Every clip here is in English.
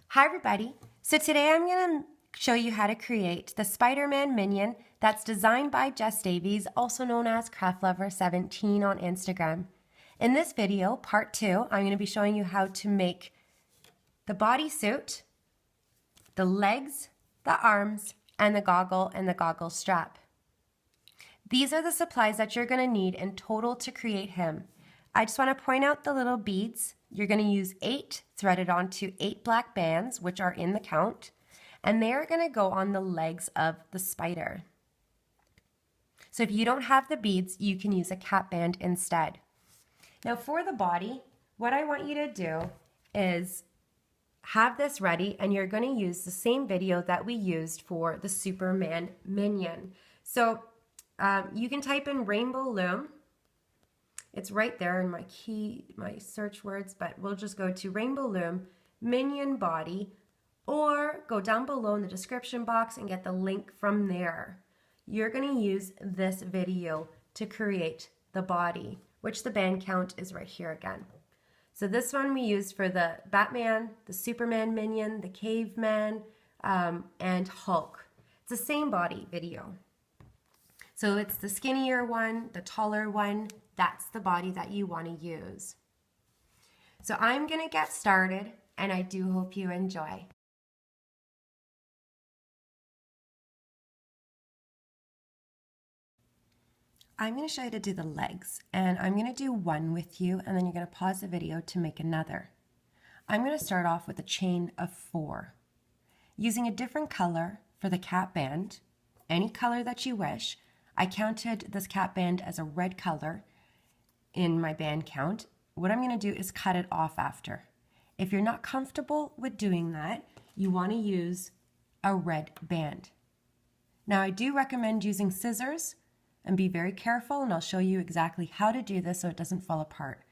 Hi everybody. So today I'm going to show you how to create the Spiderman minion that's designed by Jess Davies, also known as CraftLover17 on Instagram. In this video, part 2, I'm going to be showing you how to make the bodysuit, the legs, the arms, and the goggle strap. These are the supplies that you're going to need in total to create him. I just want to point out the little beads. You're going to use 8 threaded onto 8 black bands, which are in the count, and they are going to go on the legs of the spider. So if you don't have the beads, you can use a cap band instead. Now for the body, what I want you to do is have this ready, and you're going to use the same video that we used for the Superman minion. So you can type in Rainbow Loom. It's right there in my search words, but we'll just go to Rainbow Loom Minion Body, or go down below in the description box and get the link from there. You're going to use this video to create the body, which the band count is right here again. So this one we used for the Batman, the Superman minion, the Caveman, and Hulk. It's the same body video. So it's the skinnier one, the taller one. That's the body that you want to use. So I'm going to get started, and I do hope you enjoy. I'm going to show you how to do the legs, and I'm going to do one with you, and then you're going to pause the video to make another. I'm going to start off with a chain of 4. Using a different color for the cap band, any color that you wish. I counted this cap band as a red color in my band count. What I'm going to do is cut it off after. If you're not comfortable with doing that, you want to use a red band. Now I do recommend using scissors, and be very careful, and I'll show you exactly how to do this so it doesn't fall apart.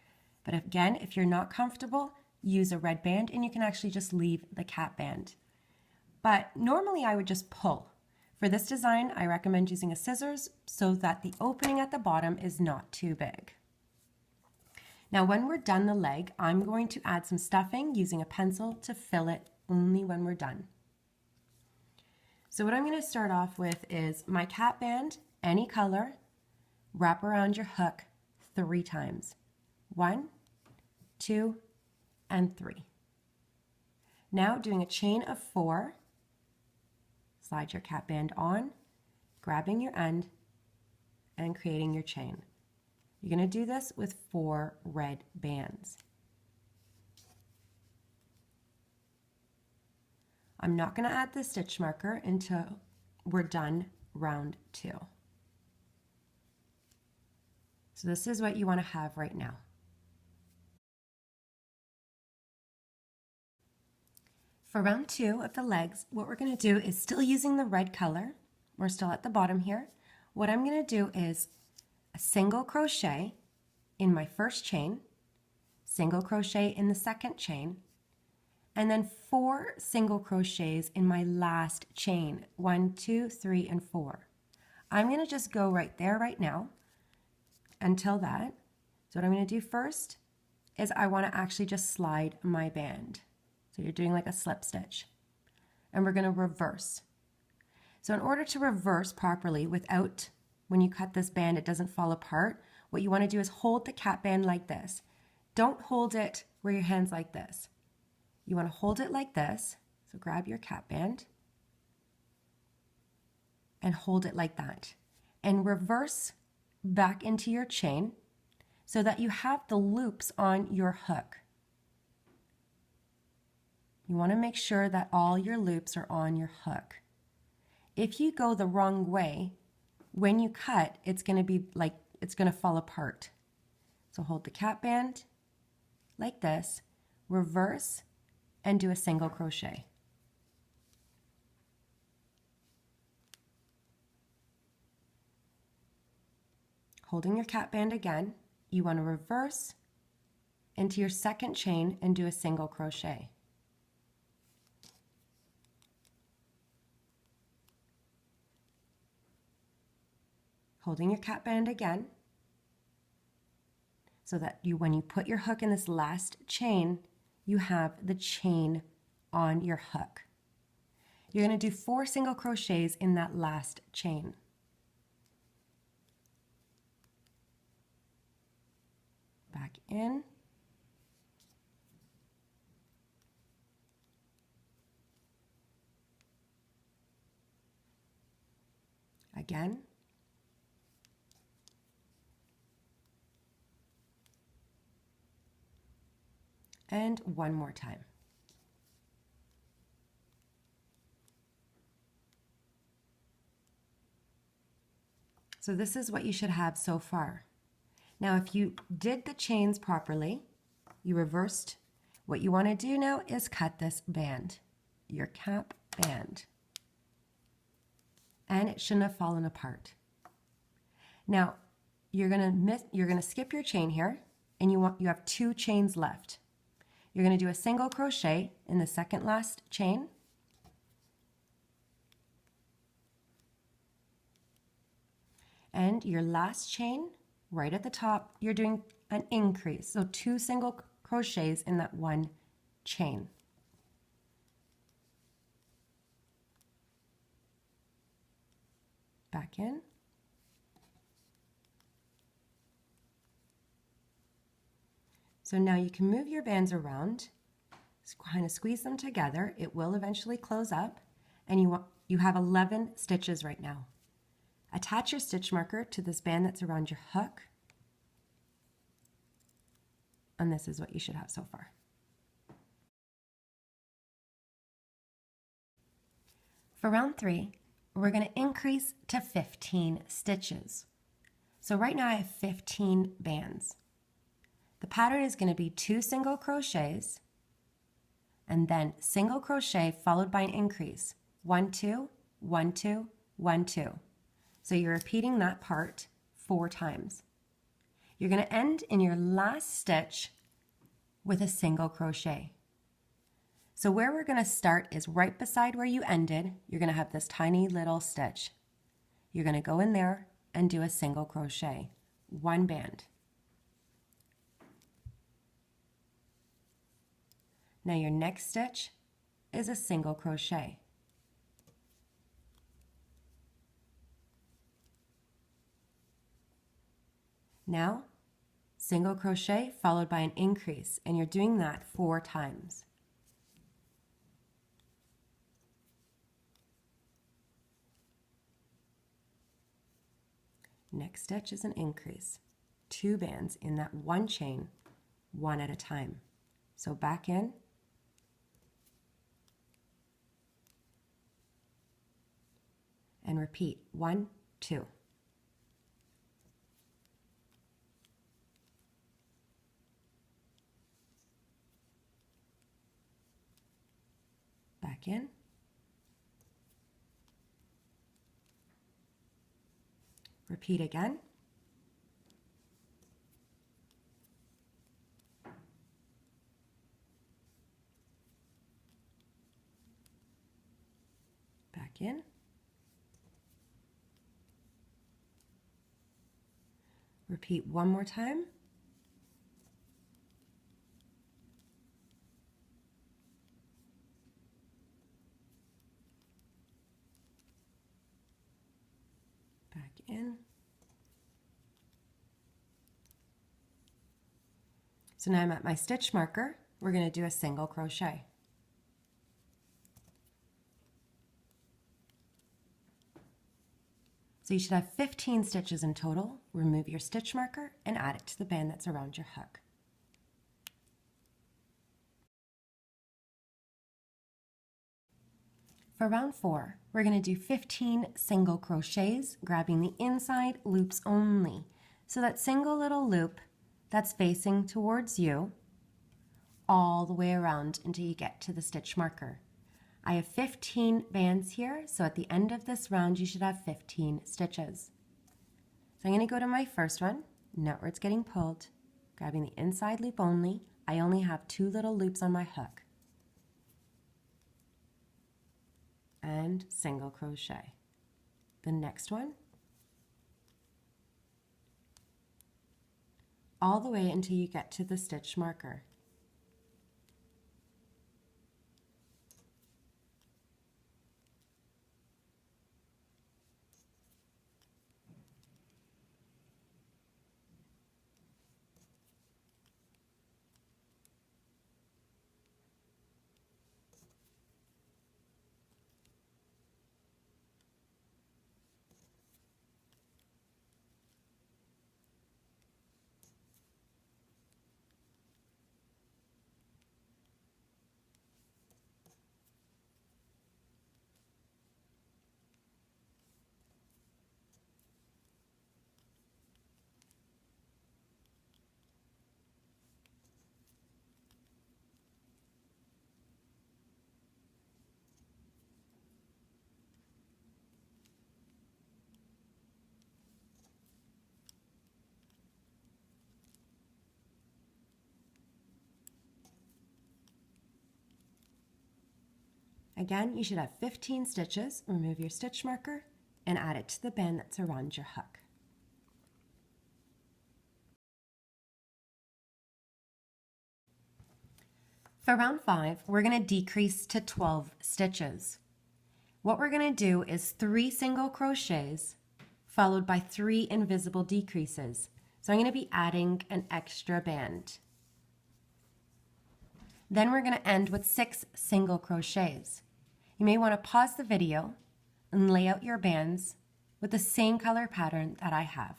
But again, if you're not comfortable, use a red band, and you can actually just leave the cap band. But normally I would just pull. For this design, I recommend using a scissors so that the opening at the bottom is not too big. Now when we're done the leg, I'm going to add some stuffing using a pencil to fill it only when we're done. So what I'm going to start off with is my cap band, any color, wrap around your hook 3 times. 1, 2, and 3. Now doing a chain of 4, slide your cap band on, grabbing your end, and creating your chain. You're going to do this with 4 red bands. I'm not going to add the stitch marker until we're done round 2. So this is what you want to have right now. For round 2 of the legs, what we're going to do is still using the red color. We're still at the bottom here. What I'm going to do is a single crochet in my first chain, single crochet in the second chain, and then 4 single crochets in my last chain, 1, 2, 3, and 4. I'm going to just go right there right now until that. So what I'm going to do first is I want to actually just slide my band. So you're doing like a slip stitch, and we're going to reverse. So in order to reverse properly without, when you cut this band, it doesn't fall apart, what you want to do is hold the cap band like this. Don't hold it where your hand's like this. You want to hold it like this. So grab your cap band and hold it like that. And reverse back into your chain so that you have the loops on your hook. You want to make sure that all your loops are on your hook. If you go the wrong way, when you cut, it's going to be like, it's going to fall apart. So hold the cap band like this, reverse, and do a single crochet. Holding your cap band again, you want to reverse into your second chain and do a single crochet. Holding your cap band again, so that when you put your hook in this last chain, you have the chain on your hook. You're going to do 4 single crochets in that last chain. Back in. Again. And one more time. So this is what you should have so far. Now, if you did the chains properly, you reversed, what you want to do now is cut this band, your cap band. And it shouldn't have fallen apart. Now, you're gonna skip your chain here, and you have 2 chains left. You're going to do a single crochet in the second last chain. And your last chain, right at the top, you're doing an increase. So 2 single crochets in that one chain. Back in. So now you can move your bands around, kind of squeeze them together. It will eventually close up, and you have 11 stitches right now. Attach your stitch marker to this band that's around your hook, and this is what you should have so far. For round 3, we're going to increase to 15 stitches. So right now I have 15 bands. The pattern is going to be 2 single crochets and then single crochet followed by an increase. 1, 2, 1, 2, 1, 2. So you're repeating that part 4 times. You're going to end in your last stitch with a single crochet. So where we're going to start is right beside where you ended. You're going to have this tiny little stitch. You're going to go in there and do a single crochet, 1 band. Now your next stitch is a single crochet. Now, single crochet followed by an increase, and you're doing that 4 times. Next stitch is an increase. 2 bands in that one chain, 1 at a time. So back in, and repeat 1, 2. Back in. Repeat again. Back in. Repeat one more time. Back in. So now I'm at my stitch marker. We're going to do a single crochet. So you should have 15 stitches in total. Remove your stitch marker and add it to the band that's around your hook. For round 4, we're going to do 15 single crochets, grabbing the inside loops only. So that single little loop that's facing towards you all the way around until you get to the stitch marker. I have 15 bands here, so at the end of this round you should have 15 stitches. So I'm going to go to my first one, note where it's getting pulled, grabbing the inside loop only. I only have 2 little loops on my hook. And single crochet. The next one, all the way until you get to the stitch marker. Again, you should have 15 stitches. Remove your stitch marker and add it to the band that's around your hook. For round 5, we're going to decrease to 12 stitches. What we're going to do is 3 single crochets followed by 3 invisible decreases. So I'm going to be adding an extra band. Then we're going to end with 6 single crochets. You may want to pause the video and lay out your bands with the same color pattern that I have.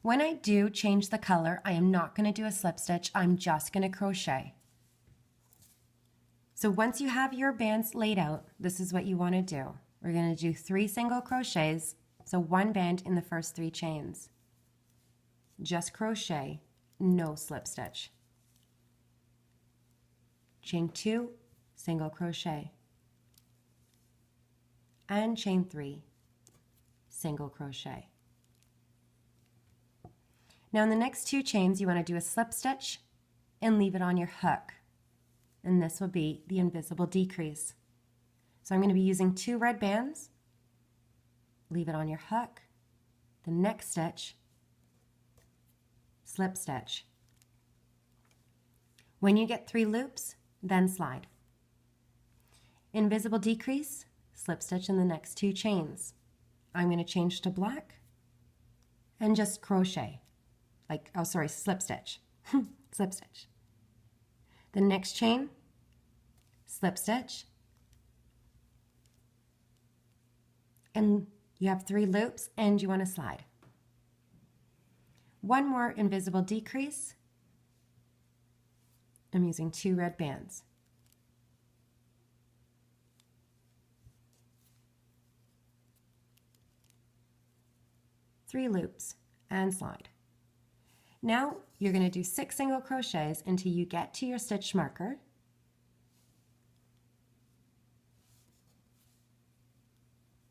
When I do change the color, I am not going to do a slip stitch, I'm just going to crochet. So once you have your bands laid out, this is what you want to do. We're going to do 3 single crochets, so 1 band in the first 3 chains. Just crochet, no slip stitch. Chain 2, single crochet. And chain 3, single crochet. Now in the next 2 chains, you want to do a slip stitch and leave it on your hook. And this will be the invisible decrease. So I'm going to be using 2 red bands, leave it on your hook, the next stitch, slip stitch. When you get 3 loops, then slide. Invisible decrease, slip stitch in the next 2 chains. I'm going to change to black and just crochet. Slip stitch. Slip stitch. The next chain, slip stitch. And you have 3 loops and you want to slide. 1 more invisible decrease. I'm using 2 red bands. Three loops and slide. Now you're going to do 6 single crochets until you get to your stitch marker.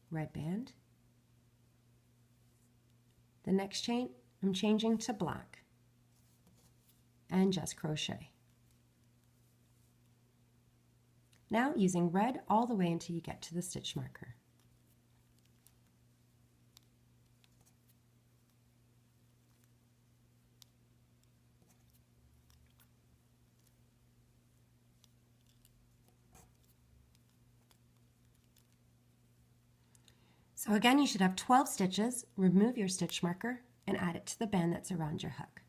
Red band. The next chain, I'm changing to black and just crochet. Now using red all the way until you get to the stitch marker. So again, you should have 12 stitches. Remove your stitch marker and add it to the band that's around your hook.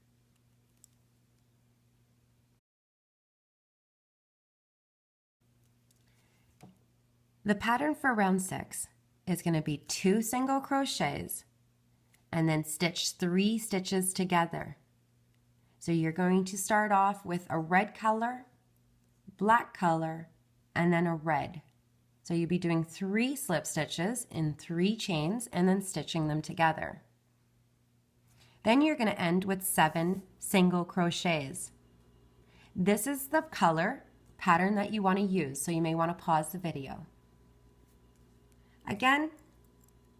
The pattern for round 6 is going to be 2 single crochets and then stitch 3 stitches together. So you're going to start off with a red color, black color, and then a red. So you'll be doing 3 slip stitches in 3 chains and then stitching them together. Then you're going to end with 7 single crochets. This is the color pattern that you want to use, so you may want to pause the video. Again,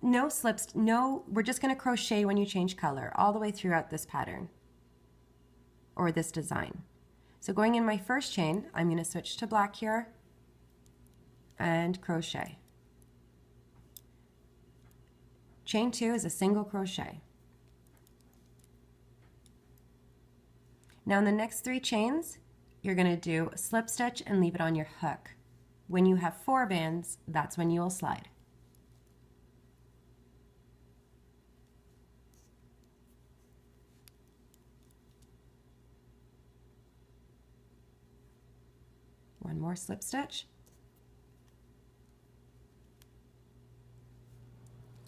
no slips, we're just going to crochet when you change color all the way throughout this pattern or this design. So going in my first chain, I'm going to switch to black here and crochet. Chain 2 is a single crochet. Now in the next 3 chains, you're going to do a slip stitch and leave it on your hook. When you have 4 bands, that's when you'll slide. One more slip stitch.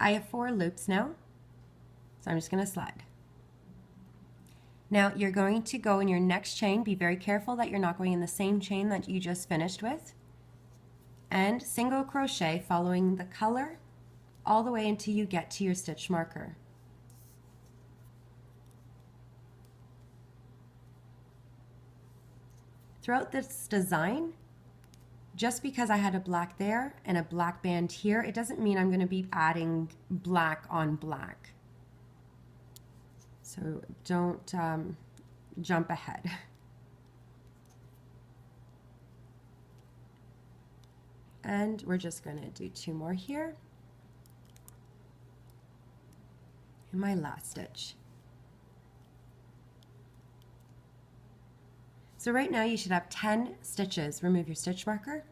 I have 4 loops now, so I'm just going to slide. Now you're going to go in your next chain. Be very careful that you're not going in the same chain that you just finished with. And single crochet following the color all the way until you get to your stitch marker. Throughout this design, just because I had a black there and a black band here, it doesn't mean I'm going to be adding black on black. So don't jump ahead. And we're just going to do 2 more here. And my last stitch. So right now you should have 10 stitches. Remove your stitch marker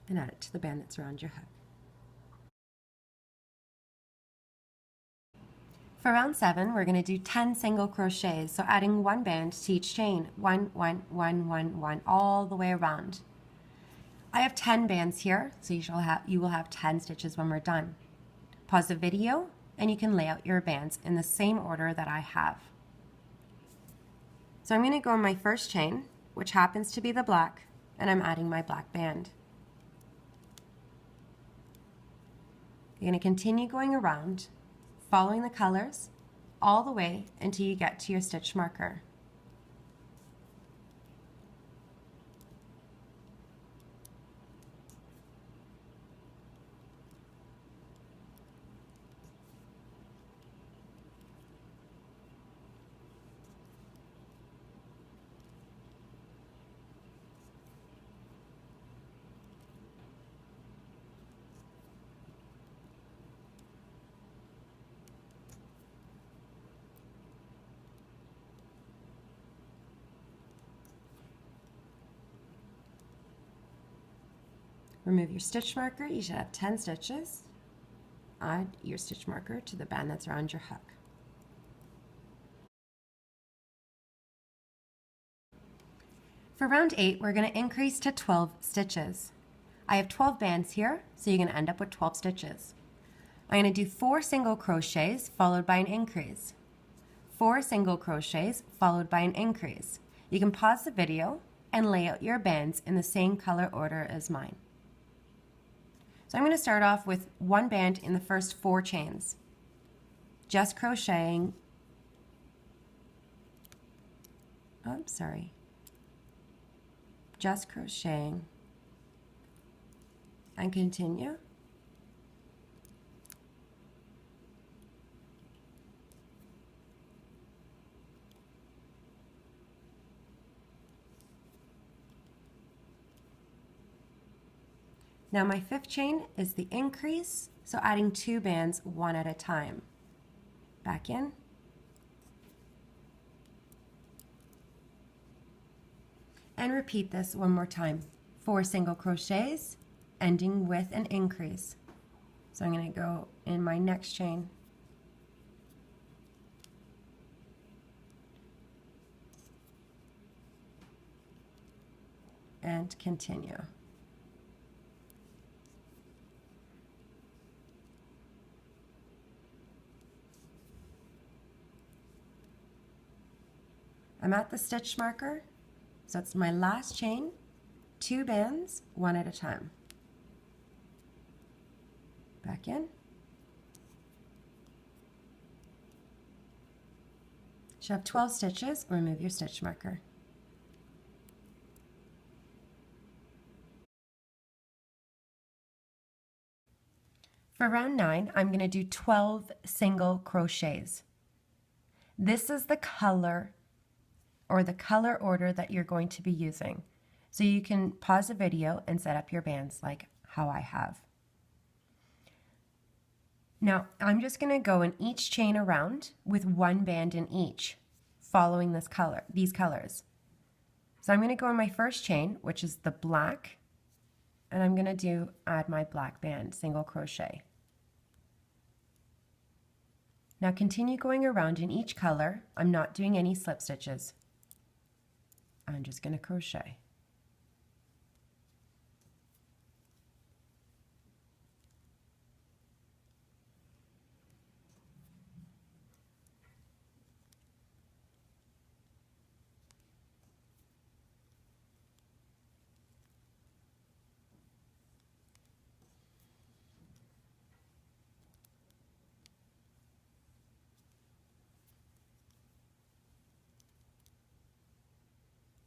and add it to the band that's around your hook. For round 7, we're going to do 10 single crochets, so adding 1 band to each chain, 1, 1, 1, 1, 1, all the way around. I have 10 bands here, so you will have 10 stitches when we're done. Pause the video, and you can lay out your bands in the same order that I have. So I'm going to go on my first chain, which happens to be the black, and I'm adding my black band. You're going to continue going around, following the colors all the way until you get to your stitch marker. Remove your stitch marker. You should have 10 stitches. Add your stitch marker to the band that's around your hook. For round 8, we're going to increase to 12 stitches. I have 12 bands here, so you're going to end up with 12 stitches. I'm going to do 4 single crochets followed by an increase. 4 single crochets followed by an increase. You can pause the video and lay out your bands in the same color order as mine. So I'm going to start off with 1 band in the first 4 chains, just crocheting, just crocheting, and continue. Now my 5th chain is the increase, so adding 2 bands 1 at a time. Back in. And repeat this one more time. 4 single crochets, ending with an increase. So I'm going to go in my next chain. And continue. I'm at the stitch marker, so it's my last chain, 2 bands, 1 at a time. Back in. Should have 12 stitches, remove your stitch marker. For round 9, I'm going to do 12 single crochets. This is the color or the color order that you're going to be using. So you can pause the video and set up your bands like how I have. Now I'm just going to go in each chain around with 1 band in each, following these colors. So I'm going to go in my first chain, which is the black, and I'm going to add my black band, single crochet. Now continue going around in each color. I'm not doing any slip stitches. I'm just going to crochet.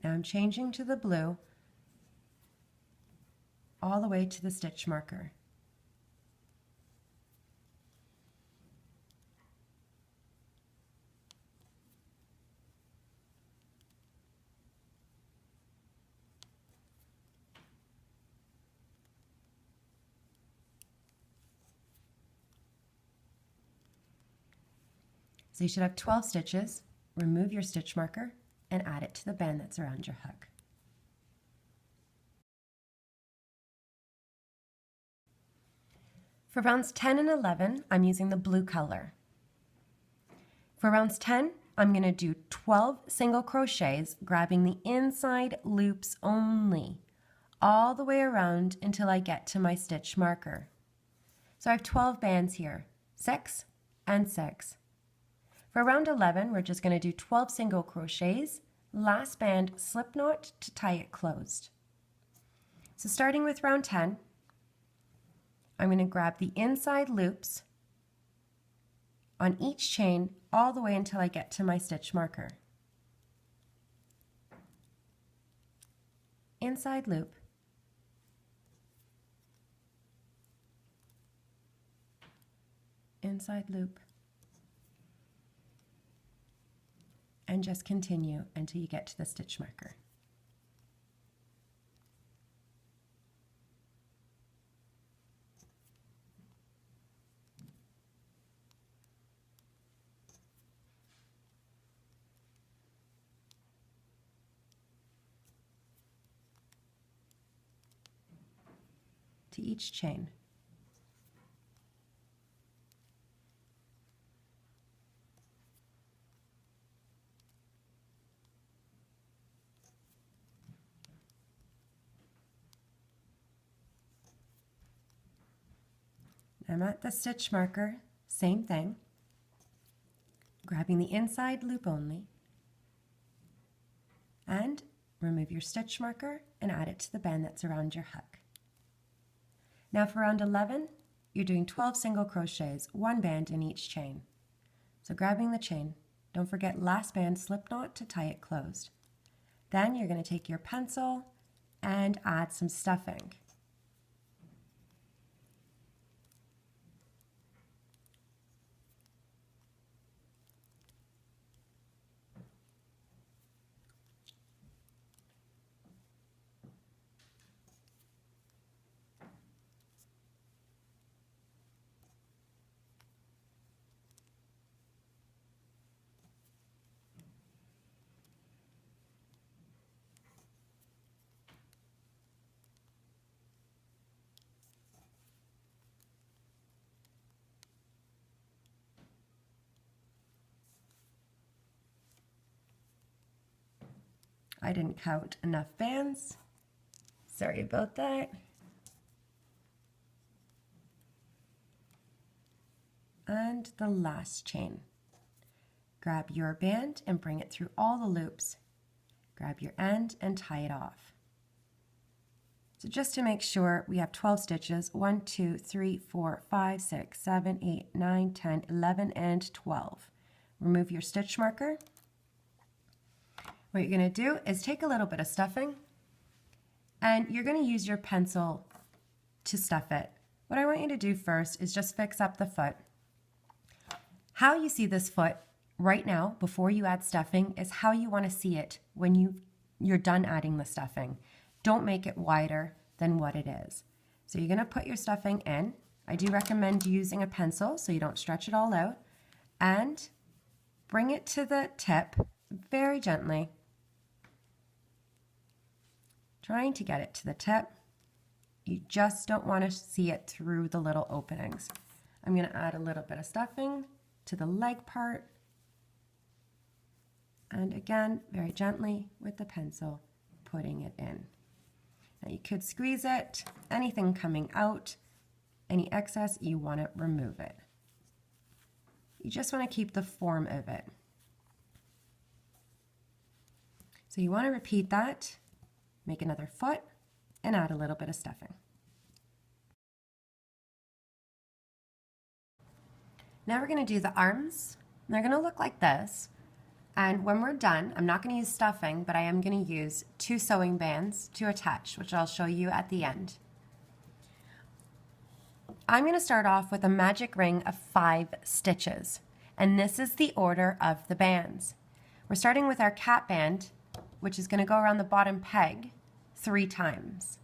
Now I'm changing to the blue all the way to the stitch marker. So you should have 12 stitches. Remove your stitch marker and add it to the band that's around your hook. For rounds 10 and 11, I'm using the blue color. For rounds 10, I'm going to do 12 single crochets, grabbing the inside loops only, all the way around until I get to my stitch marker. So I have 12 bands here, 6 and 6. For round 11, we're just going to do 12 single crochets, last band slip knot to tie it closed. So starting with round 10, I'm going to grab the inside loops on each chain all the way until I get to my stitch marker. Inside loop, inside loop, and just continue until you get to the stitch marker. To each chain. I'm at the stitch marker, same thing, grabbing the inside loop only, and remove your stitch marker and add it to the band that's around your hook. Now for round 11, you're doing 12 single crochets, one band in each chain. So grabbing the chain, don't forget last band slip knot to tie it closed. Then you're going to take your pencil and add some stuffing. I didn't count enough bands. Sorry about that. And the last chain. Grab your band and bring it through all the loops. Grab your end and tie it off. So just to make sure, we have 12 stitches, 1, 2, 3, 4, 5, 6, 7, 8, 9, 10, 11, and 12. Remove your stitch marker. What you're going to do is take a little bit of stuffing and you're going to use your pencil to stuff it. What I want you to do first is just fix up the foot. How you see this foot right now before you add stuffing is how you want to see it when you're done adding the stuffing. Don't make it wider than what it is. So you're going to put your stuffing in. I do recommend using a pencil so you don't stretch it all out, and bring it to the tip very gently. Trying to get it to the tip. You just don't want to see it through the little openings. I'm going to add a little bit of stuffing to the leg part. And again, very gently with the pencil, putting it in. Now you could squeeze it, anything coming out, any excess, you want to remove it. You just want to keep the form of it. So you want to repeat that. Make another foot and add a little bit of stuffing. Now we're going to do the arms. They're going to look like this. And when we're done, I'm not going to use stuffing, but I am going to use 2 sewing bands to attach, which I'll show you at the end. I'm going to start off with a magic ring of 5 stitches. And this is the order of the bands. We're starting with our cap band, which is going to go around the bottom peg 3 times.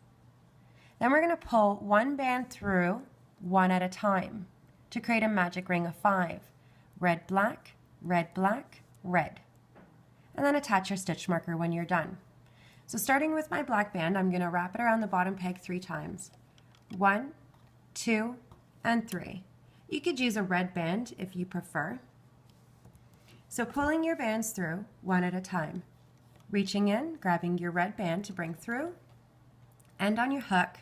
Then we're going to pull 1 band through, one at a time, to create a magic ring of 5. Red, black, red, black, red. And then attach your stitch marker when you're done. So starting with my black band, I'm going to wrap it around the bottom peg 3 times. 1, 2, and 3. You could use a red band if you prefer. So pulling your bands through one at a time. Reaching in, grabbing your red band to bring through, end on your hook,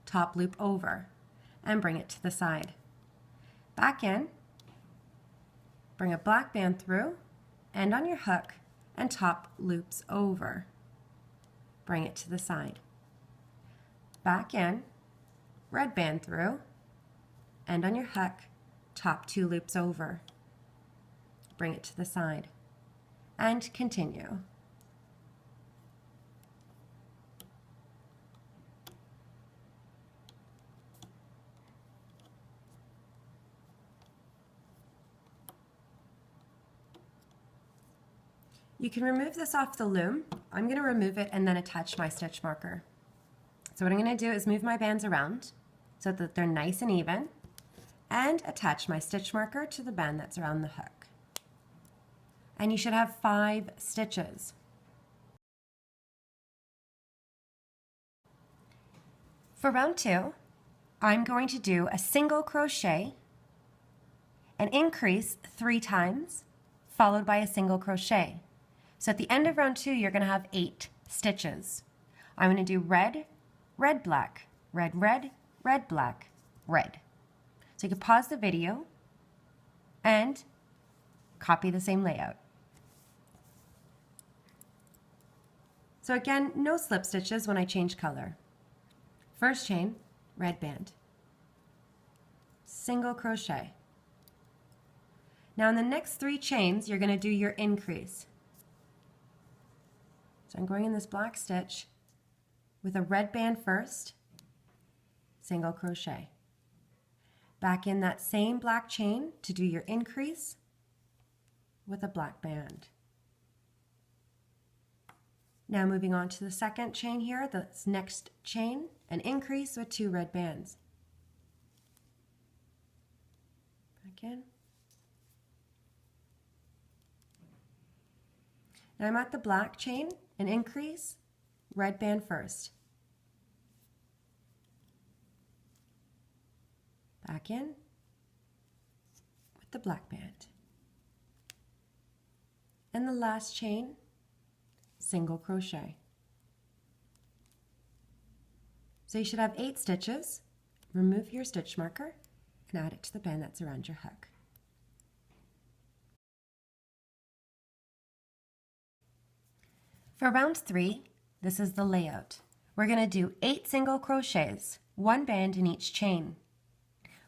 top loop over, and bring it to the side. Back in, bring a black band through, end on your hook, and top loops over. Bring it to the side. Back in, red band through, end on your hook, top 2 loops over. Bring it to the side. And continue. You can remove this off the loom. I'm going to remove it and then attach my stitch marker. So what I'm going to do is move my bands around so that they're nice and even, and attach my stitch marker to the band that's around the hook. And you should have 5 stitches. For round 2, I'm going to do a single crochet, an increase 3 times, followed by a single crochet. So at the end of round 2, you're going to have 8 stitches. I'm going to do red, red, black, red, red, red, black, red. So you can pause the video and copy the same layout. So again, no slip stitches when I change color. First chain, red band, single crochet. Now in the next 3 chains, you're going to do your increase. So I'm going in this black stitch with a red band first, single crochet. Back in that same black chain to do your increase with a black band. Now moving on to the second chain here, this next chain, an increase with 2 red bands. Back in. Now I'm at the black chain, an increase, red band first. Back in with the black band. And the last chain, single crochet. So you should have 8 stitches. Remove your stitch marker and add it to the band that's around your hook. For round 3, this is the layout. We're going to do 8 single crochets, 1 band in each chain.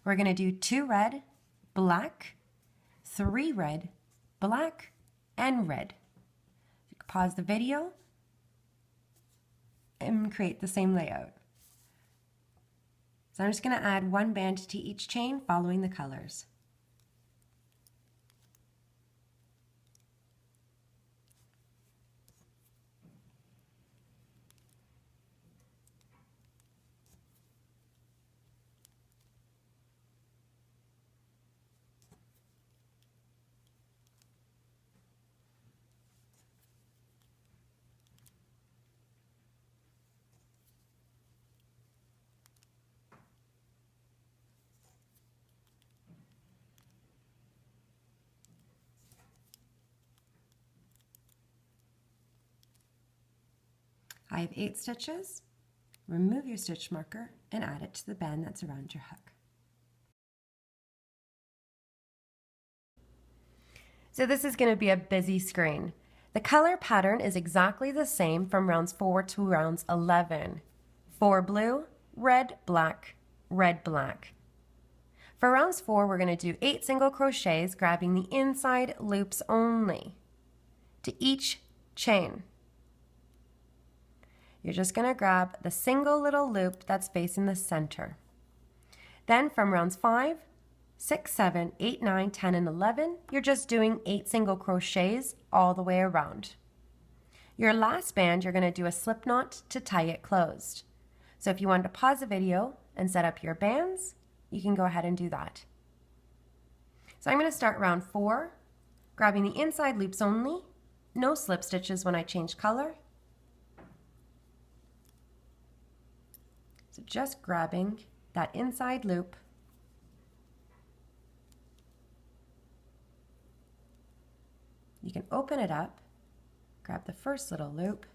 We're going to do 2 red, black, 3 red, black, and red. You can pause the video and create the same layout. So I'm just going to add 1 band to each chain following the colors. I have 8 stitches. Remove your stitch marker and add it to the band that's around your hook. So this is going to be a busy screen. The color pattern is exactly the same from rounds 4 to rounds 11. 4 blue, red, black, red, black. For rounds 4, we're going to do 8 single crochets, grabbing the inside loops only to each chain. You're just going to grab the single little loop that's facing the center. Then from rounds 5, 6, 7, 8, 9, 10, and 11, you're just doing 8 single crochets all the way around. Your last band, you're going to do a slip knot to tie it closed. So if you wanted to pause the video and set up your bands, you can go ahead and do that. So I'm going to start round 4 grabbing the inside loops only, no slip stitches when I change color. So just grabbing that inside loop, you can open it up, grab the first little loop,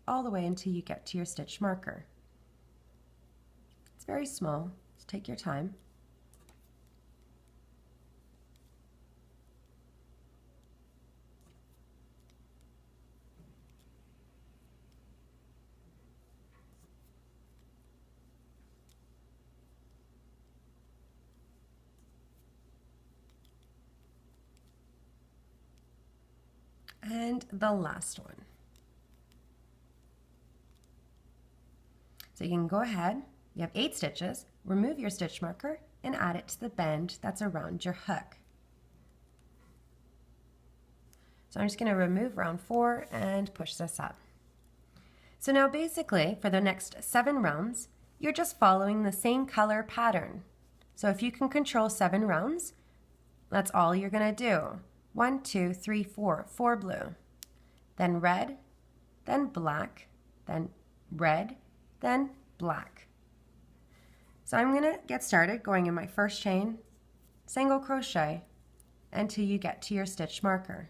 all the way until you get to your stitch marker. It's very small, so take your time. And the last one. So you can go ahead, you have 8 stitches, remove your stitch marker and add it to the bend that's around your hook. So I'm just going to remove round 4 and push this up. So now basically for the next 7 rounds, you're just following the same color pattern. So if you can control 7 rounds, that's all you're going to do. 1, 2, 3, 4, 4 blue, then red, then black, then red, then black. So I'm going to get started going in my first chain, single crochet, until you get to your stitch marker.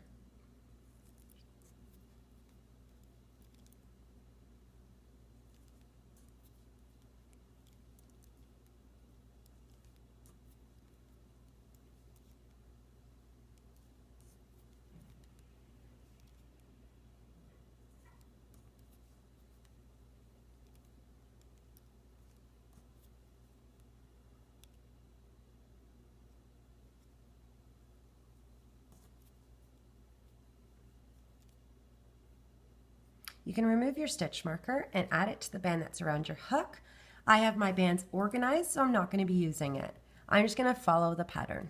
You can remove your stitch marker and add it to the band that's around your hook. I have my bands organized, so I'm not going to be using it. I'm just going to follow the pattern.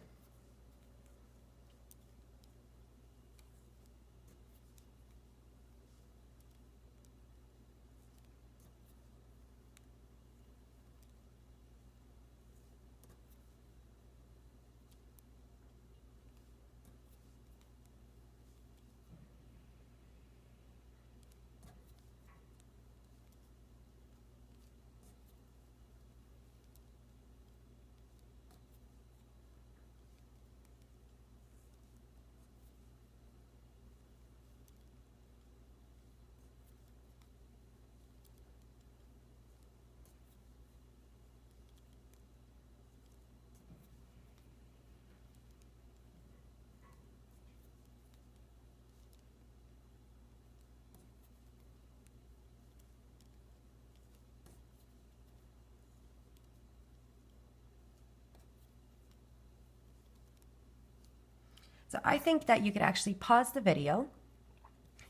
So I think that you could actually pause the video.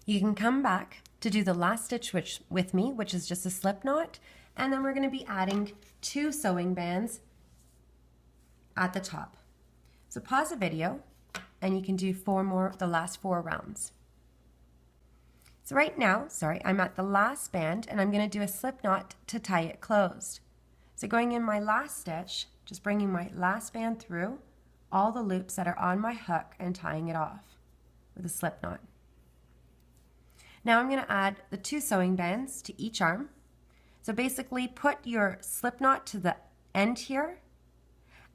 You can come back to do the last stitch with me, which is just a slip knot, and then we're going to be adding 2 sewing bands at the top. So pause the video and you can do the last 4 rounds. So right now, I'm at the last band and I'm going to do a slip knot to tie it closed. So going in my last stitch, just bringing my last band through all the loops that are on my hook and tying it off with a slip knot. Now I'm going to add the 2 sewing bands to each arm. So basically put your slip knot to the end here,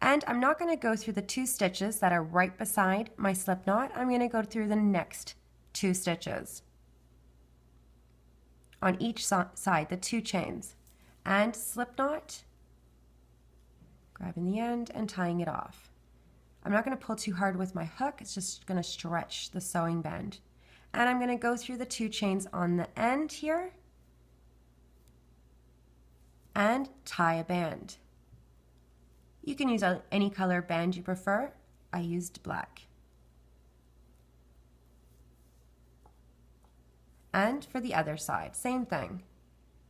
and I'm not going to go through the 2 stitches that are right beside my slip knot. I'm going to go through the next 2 stitches on each side, the 2 chains, and slip knot, grabbing the end and tying it off. I'm not going to pull too hard with my hook, it's just going to stretch the sewing band. And I'm going to go through the 2 chains on the end here and tie a band. You can use any color band you prefer. I used black. And for the other side, same thing.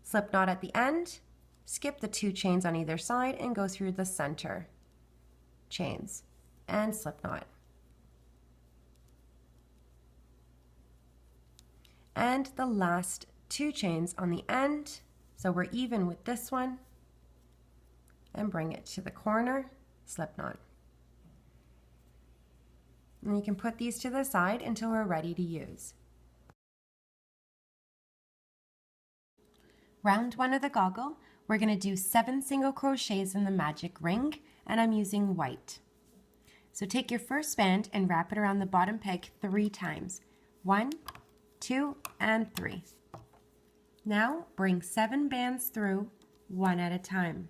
Slip knot at the end, skip the 2 chains on either side and go through the center chains and slip knot. And the last 2 chains on the end, so we're even with this one, and bring it to the corner, slip knot. And you can put these to the side until we're ready to use. Round 1 of the goggle, we're going to do 7 single crochets in the magic ring, and I'm using white. So take your first band and wrap it around the bottom peg 3 times. 1, 2, and 3. Now bring 7 bands through, one at a time.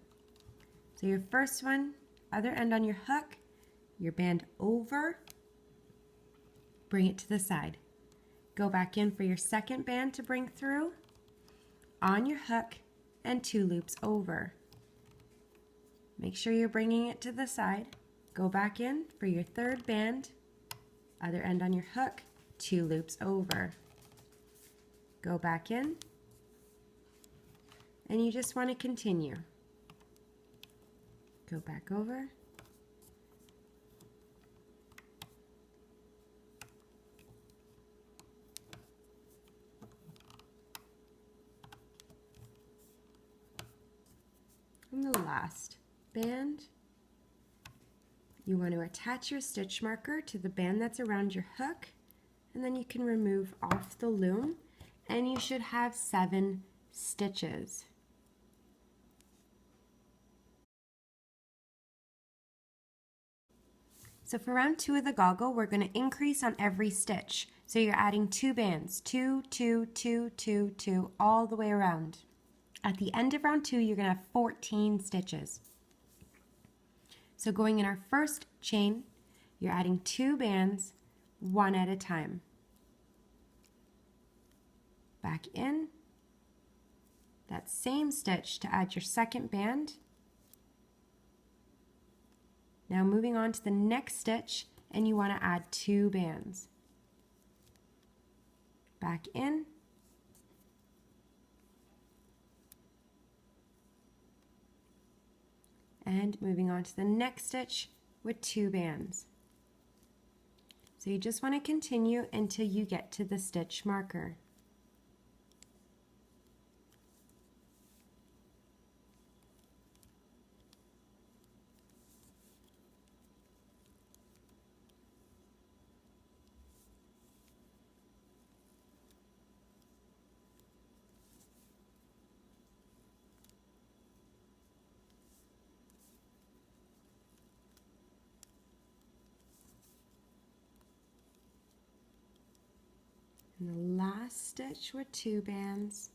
So your first one, other end on your hook, your band over, bring it to the side. Go back in for your second band to bring through, on your hook, and 2 loops over. Make sure you're bringing it to the side. Go back in for your third band, other end on your hook, 2 loops over. Go back in, and you just want to continue. Go back over. And the last band, you want to attach your stitch marker to the band that's around your hook, and then you can remove off the loom, and you should have 7 stitches. So for round 2 of the goggle, we're going to increase on every stitch. So you're adding 2 bands, 2, 2, 2, 2, 2, all the way around. At the end of round 2, you're going to have 14 stitches. So going in our first chain, you're adding 2 bands, one at a time. Back in, that same stitch to add your second band. Now moving on to the next stitch, and you want to add 2 bands. Back in, and moving on to the next stitch with 2 bands. So you just want to continue until you get to the stitch marker. And the last stitch with 2 bands.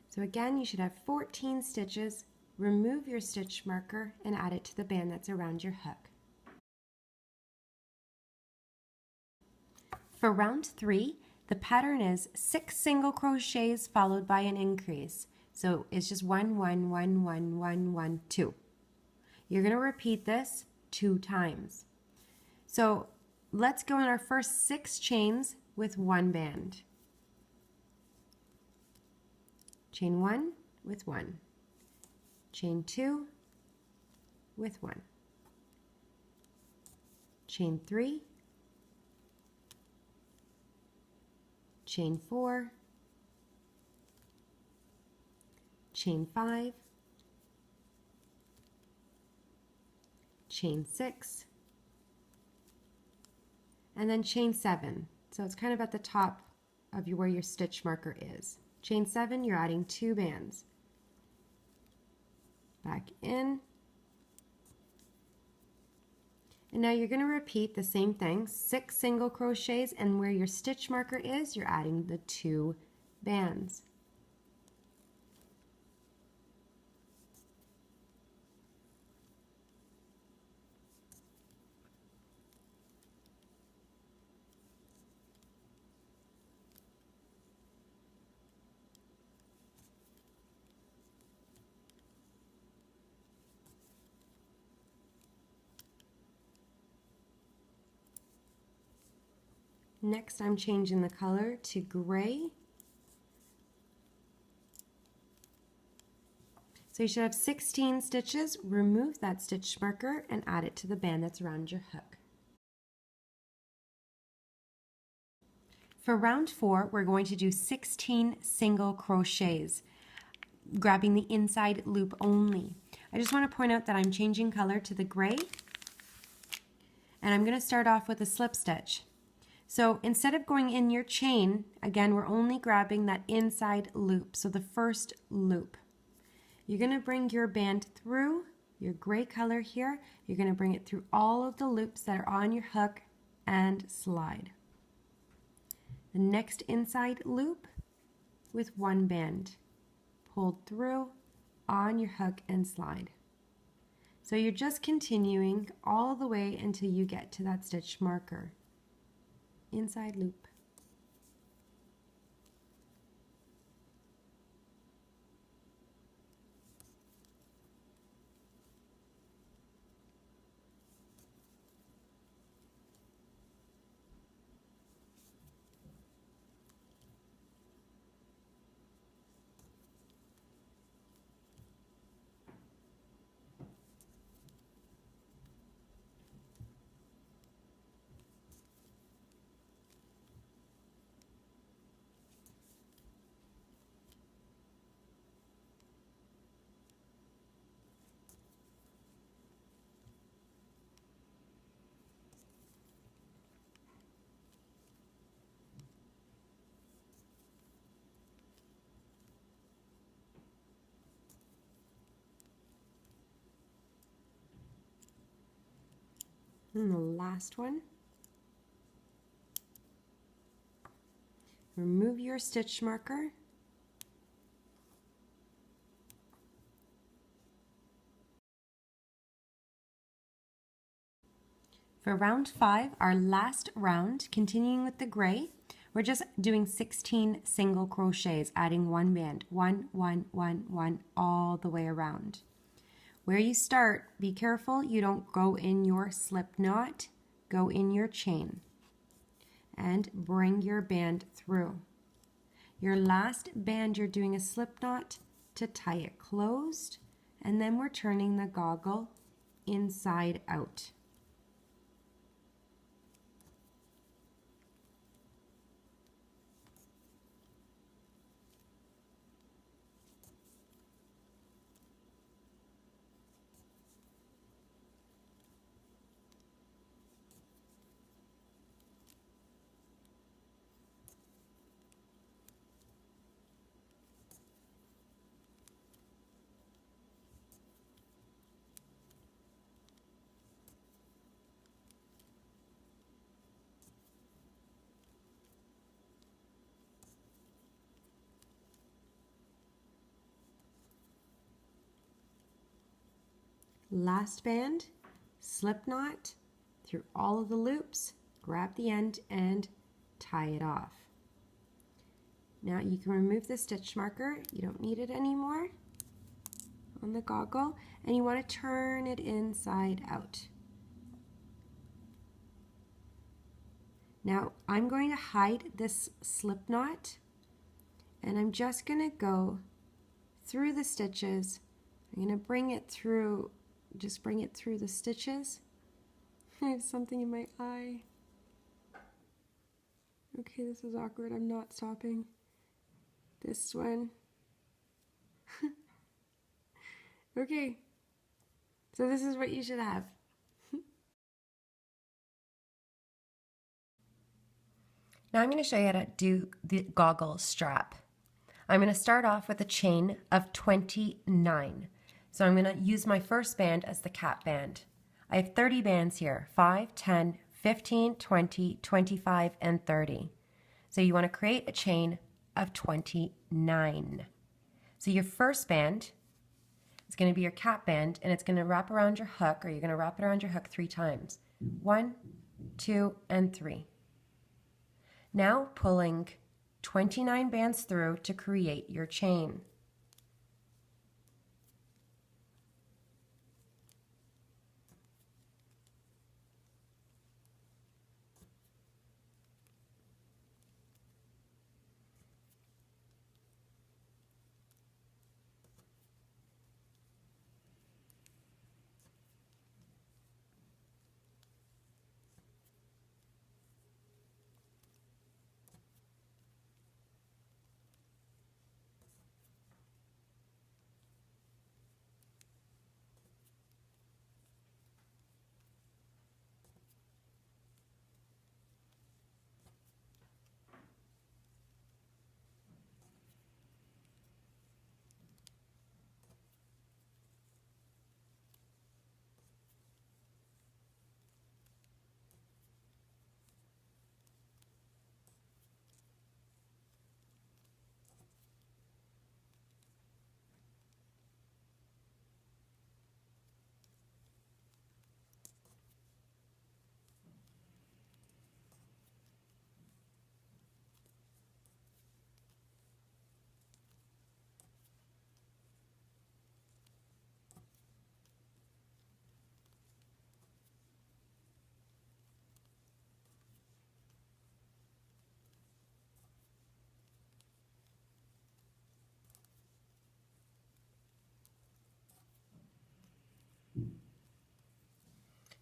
So again, you should have 14 stitches. Remove your stitch marker and add it to the band that's around your hook. For round 3, the pattern is 6 single crochets followed by an increase. So it's just 1, 1, 1, 1, 1, 1, 2. You're going to repeat this 2 times. So let's go in our first 6 chains with 1 band. Chain 1 with 1. Chain 2 with 1. Chain 3. Chain 4. Chain 5. Chain 6, and then chain 7. So it's kind of at the top of where your stitch marker is. Chain 7, you're adding 2 bands. Back in. And now you're going to repeat the same thing, 6 single crochets, and where your stitch marker is, you're adding the 2 bands. Next, I'm changing the color to gray. So you should have 16 stitches. Remove that stitch marker and add it to the band that's around your hook. For round 4, we're going to do 16 single crochets, grabbing the inside loop only. I just want to point out that I'm changing color to the gray, and I'm going to start off with a slip stitch. So instead of going in your chain, again, we're only grabbing that inside loop, so the first loop. You're going to bring your band through your gray color here. You're going to bring it through all of the loops that are on your hook and slide. The next inside loop with one band pulled through on your hook and slide. So you're just continuing all the way until you get to that stitch marker. Inside loop. And the last one. Remove your stitch marker. For round 5, our last round, continuing with the gray, we're just doing 16 single crochets, adding one band, 1, 1, 1, 1, all the way around. Where you start, be careful you don't go in your slip knot, go in your chain and bring your band through. Your last band, you're doing a slip knot to tie it closed, and then we're turning the goggle inside out. Last band, slip knot through all of the loops, grab the end and tie it off. Now you can remove the stitch marker, you don't need it anymore on the goggle, and you want to turn it inside out. Now I'm going to hide this slip knot, and I'm just going to go through the stitches. I'm going to bring it through, just bring it through the stitches. I have something in my eye. Okay, this is awkward. I'm not stopping. This one. Okay, so this is what you should have. Now I'm going to show you how to do the goggle strap. I'm going to start off with a chain of 29. So I'm going to use my first band as the cap band. I have 30 bands here, 5, 10, 15, 20, 25, and 30. So you want to create a chain of 29. So your first band is going to be your cap band, and it's going to wrap around your hook, or you're going to wrap it around your hook 3 times. 1, 2, and 3. Now pulling 29 bands through to create your chain.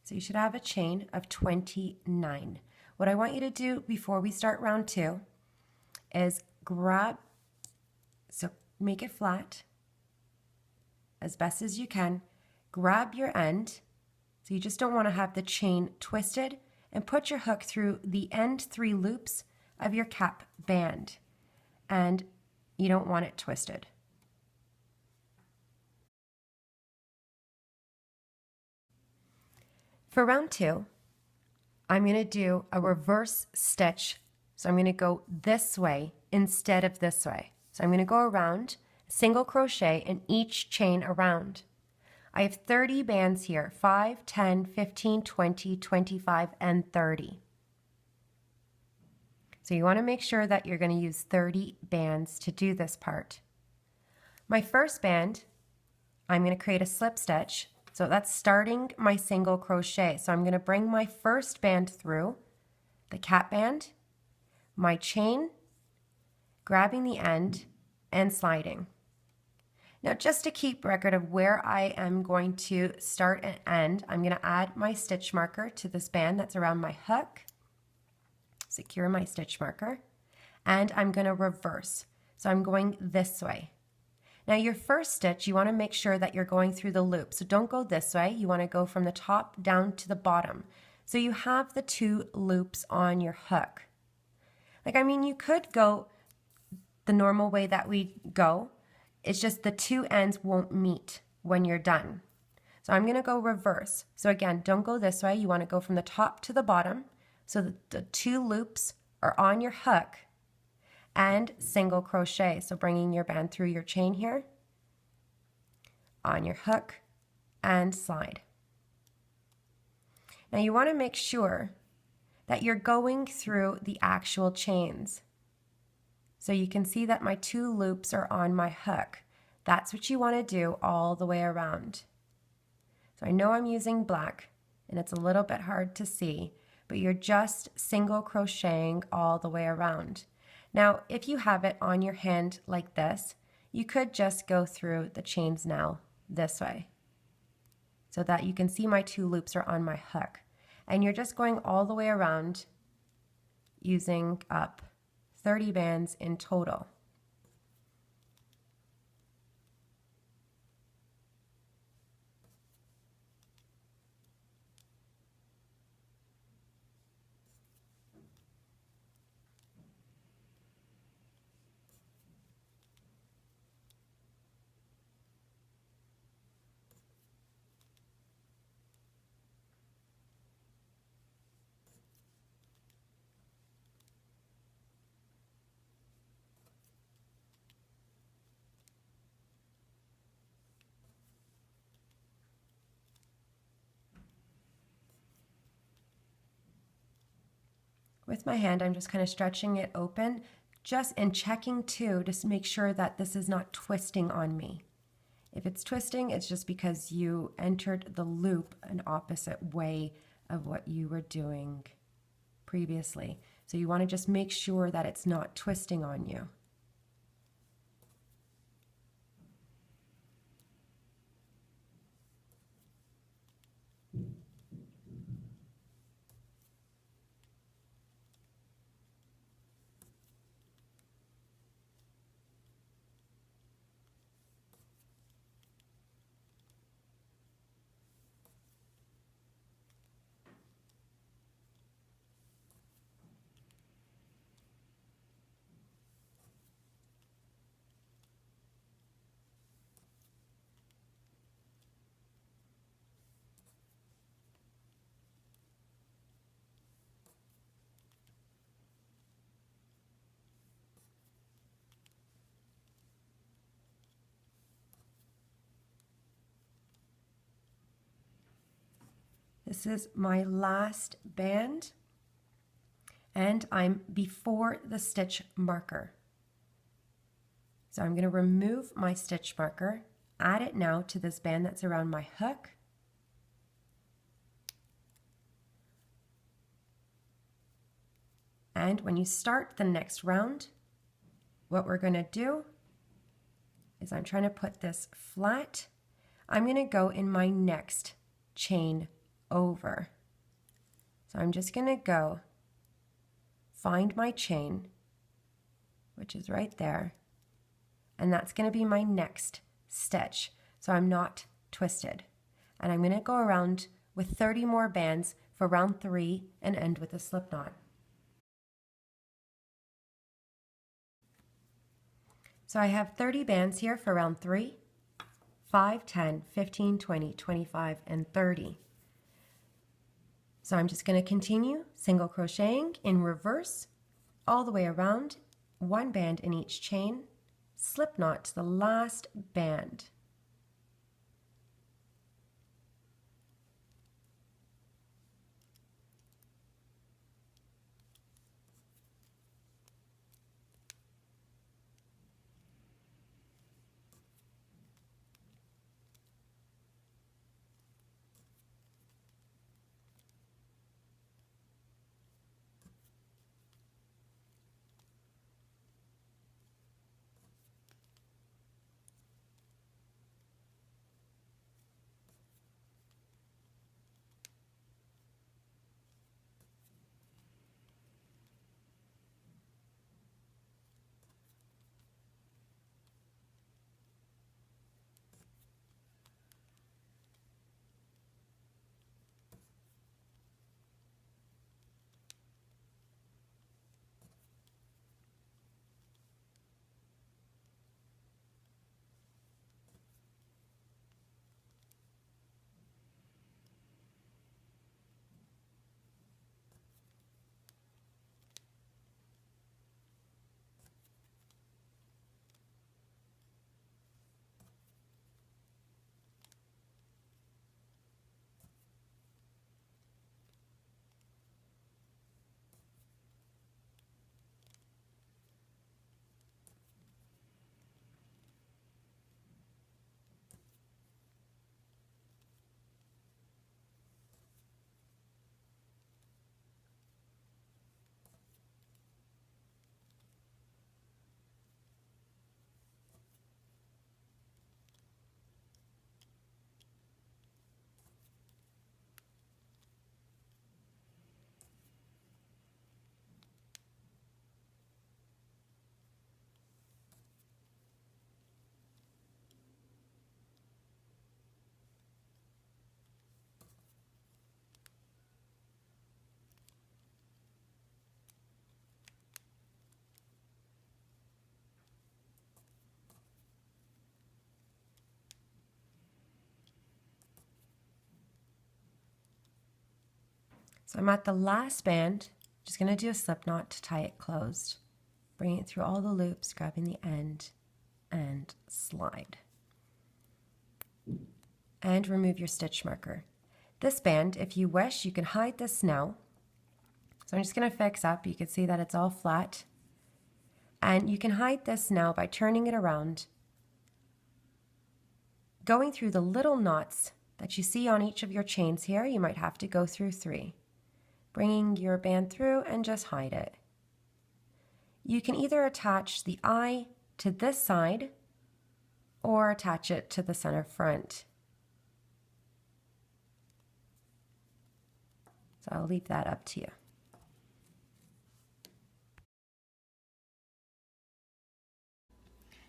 So you should have a chain of 29. What I want you to do before we start round 2 is make it flat as best as you can. Grab your end, so you just don't want to have the chain twisted, and put your hook through the end 3 loops of your cap band, and you don't want it twisted. For round 2, I'm going to do a reverse stitch. So I'm going to go this way instead of this way. So I'm going to go around, single crochet in each chain around. I have 30 bands here, 5, 10, 15, 20, 25, and 30. So you want to make sure that you're going to use 30 bands to do this part. My first band, I'm going to create a slip stitch. So that's starting my single crochet. So I'm going to bring my first band through the cap band, my chain, grabbing the end, and sliding. Now, just to keep record of where I am going to start and end, I'm going to add my stitch marker to this band that's around my hook, secure my stitch marker, and I'm going to reverse. So I'm going this way. Now your first stitch, you want to make sure that you're going through the loop. So don't go this way. You want to go from the top down to the bottom. So you have the 2 loops on your hook. You could go the normal way that we go. It's just the 2 ends won't meet when you're done. So I'm going to go reverse. So again, don't go this way. You want to go from the top to the bottom so that the 2 loops are on your hook, and single crochet. So bringing your band through your chain here, on your hook, and slide. Now you want to make sure that you're going through the actual chains. So you can see that my 2 loops are on my hook. That's what you want to do all the way around. So I know I'm using black and it's a little bit hard to see, but you're just single crocheting all the way around. Now, if you have it on your hand like this, you could just go through the chains now this way so that you can see my 2 loops are on my hook. And you're just going all the way around using up 30 bands in total. With my hand, I'm just kind of stretching it open, and checking too, just to make sure that this is not twisting on me. If it's twisting, it's just because you entered the loop an opposite way of what you were doing previously. So you want to just make sure that it's not twisting on you. This is my last band, and I'm before the stitch marker. So I'm going to remove my stitch marker, add it now to this band that's around my hook. And when you start the next round, what we're going to do is I'm trying to put this flat. I'm going to go in my next chain over. So I'm just going to go find my chain, which is right there, and that's going to be my next stitch, so I'm not twisted. And I'm going to go around with 30 more bands for round 3 and end with a slip knot. So I have 30 bands here for round 3, 5, 10, 15, 20, 25, and 30. So I'm just going to continue single crocheting in reverse all the way around, 1 band in each chain, slip knot to the last band. So I'm at the last band, just going to do a slip knot to tie it closed. Bring it through all the loops, grabbing the end, and slide. And remove your stitch marker. This band, if you wish, you can hide this now. So I'm just going to fix up. You can see that it's all flat. And you can hide this now by turning it around, going through the little knots that you see on each of your chains here. You might have to go through 3. Bringing your band through and just hide it. You can either attach the eye to this side or attach it to the center front. So I'll leave that up to you.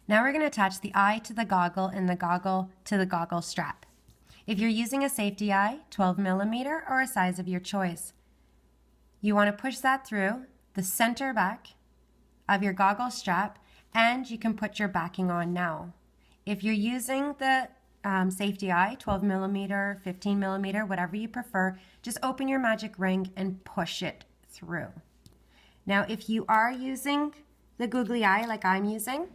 Now we're going to attach the eye to the goggle and the goggle to the goggle strap. If you're using a safety eye, 12mm or a size of your choice, you want to push that through the center back of your goggle strap, and you can put your backing on now. If you're using the safety eye, 12mm, 15mm, whatever you prefer, just open your magic ring and push it through. Now, if you are using the googly eye like I'm using,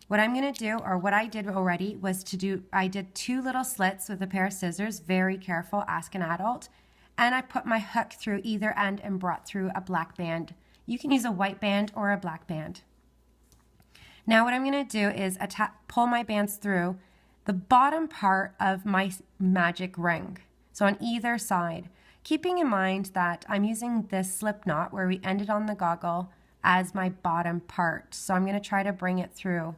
what I'm going to do, or what I did already, was I did 2 little slits with a pair of scissors, very careful, ask an adult, and I put my hook through either end and brought through a black band. You can use a white band or a black band. Now what I'm going to do is pull my bands through the bottom part of my magic ring, so on either side, keeping in mind that I'm using this slip knot where we ended on the goggle as my bottom part. So I'm going to try to bring it through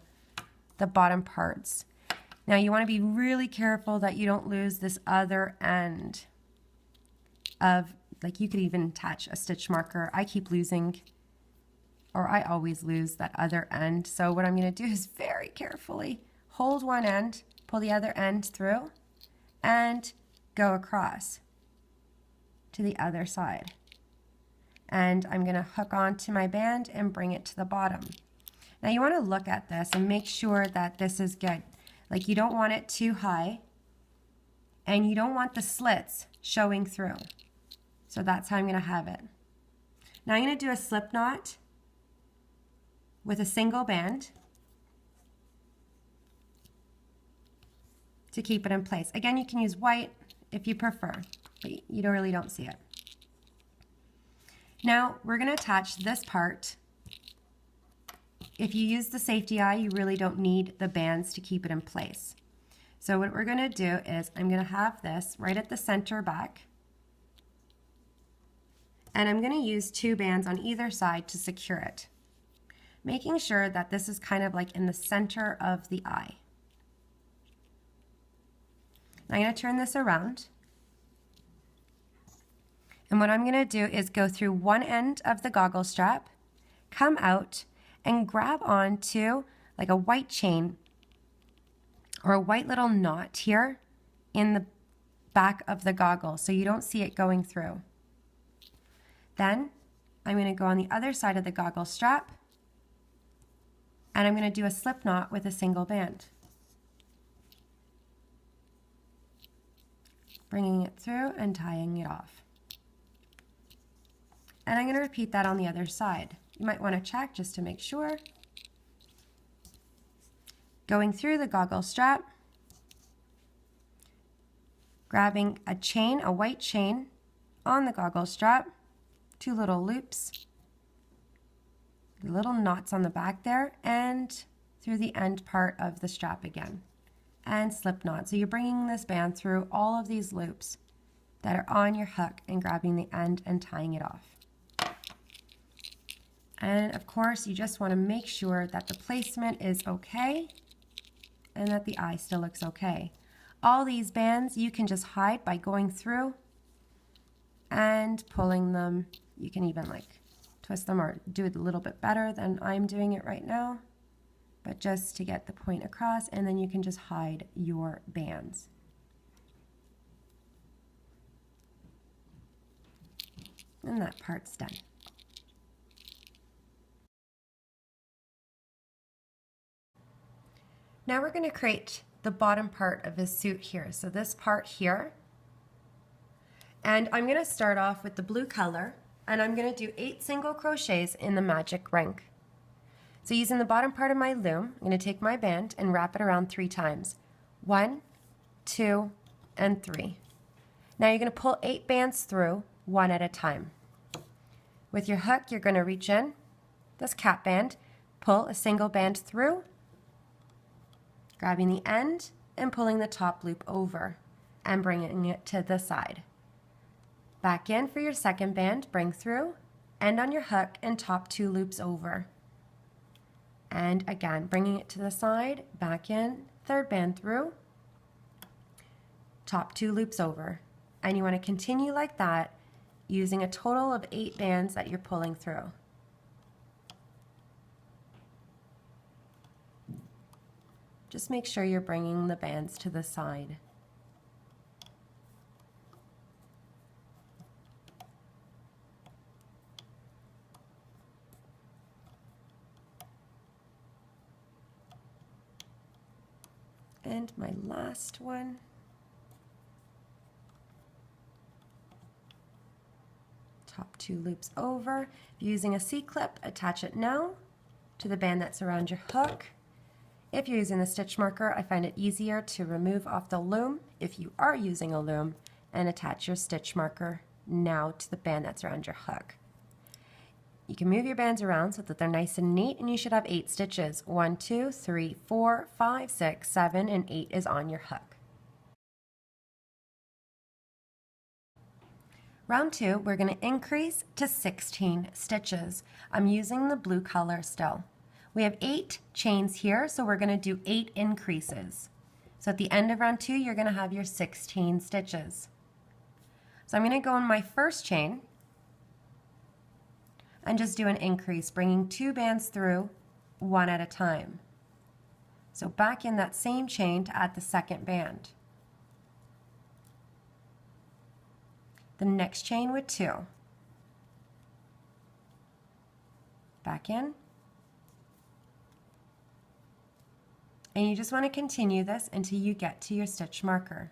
the bottom parts. Now you want to be really careful that you don't lose this other end of, like you could even attach a stitch marker. I keep losing, or I always lose that other end. So what I'm going to do is very carefully hold one end, pull the other end through, and go across to the other side. And I'm going to hook onto my band and bring it to the bottom. Now you want to look at this and make sure that this is good. Like you don't want it too high, and you don't want the slits showing through. So that's how I'm going to have it. Now I'm going to do a slip knot with a single band to keep it in place. Again, you can use white if you prefer, but you really don't see it. Now we're going to attach this part. If you use the safety eye, you really don't need the bands to keep it in place. So what we're going to do is I'm going to have this right at the center back, and I'm going to use 2 bands on either side to secure it, making sure that this is kind of like in the center of the eye. Now I'm going to turn this around, and what I'm going to do is go through one end of the goggle strap, come out, and grab onto like a white chain or a white little knot here in the back of the goggle so you don't see it going through. Then I'm going to go on the other side of the goggle strap, and I'm going to do a slip knot with a single band, bringing it through and tying it off. And I'm going to repeat that on the other side. You might want to check just to make sure. Going through the goggle strap, grabbing a chain, a white chain on the goggle strap, 2 little loops, little knots on the back there, and through the end part of the strap again, and slip knot. So you're bringing this band through all of these loops that are on your hook and grabbing the end and tying it off. And of course, you just want to make sure that the placement is okay and that the eye still looks okay. All these bands you can just hide by going through and pulling them. You can even like twist them or do it a little bit better than I'm doing it right now, but just to get the point across, and then you can just hide your bands. And that part's done. Now we're going to create the bottom part of his suit here. So this part here. And I'm going to start off with the blue color, and I'm going to do 8 single crochets in the magic ring. So using the bottom part of my loom, I'm going to take my band and wrap it around 3 times. 1, 2, and 3. Now you're going to pull 8 bands through, one at a time. With your hook, you're going to reach in, this cap band, pull a single band through, grabbing the end and pulling the top loop over and bringing it to the side. Back in for your second band, bring through, end on your hook and top 2 loops over. And again, bringing it to the side, back in, third band through, top 2 loops over. And you want to continue like that, using a total of 8 bands that you're pulling through. Just make sure you're bringing the bands to the side. And my last one. Top 2 loops over. If you're using a C-clip, attach it now to the band that's around your hook. If you're using the stitch marker, I find it easier to remove off the loom if you are using a loom, and attach your stitch marker now to the band that's around your hook. You can move your bands around so that they're nice and neat, and you should have 8 stitches. 1, 2, 3, 4, 5, 6, 7, and 8 is on your hook. Round 2, we're going to increase to 16 stitches. I'm using the blue color still. We have 8 chains here, so we're going to do 8 increases. So So at the end of round 2, you're going to have your 16 stitches. So I'm going to go in my first chain and just do an increase, bringing 2 bands through one at a time. So back in that same chain to add the second band. The next chain with 2. Back in. And you just want to continue this until you get to your stitch marker.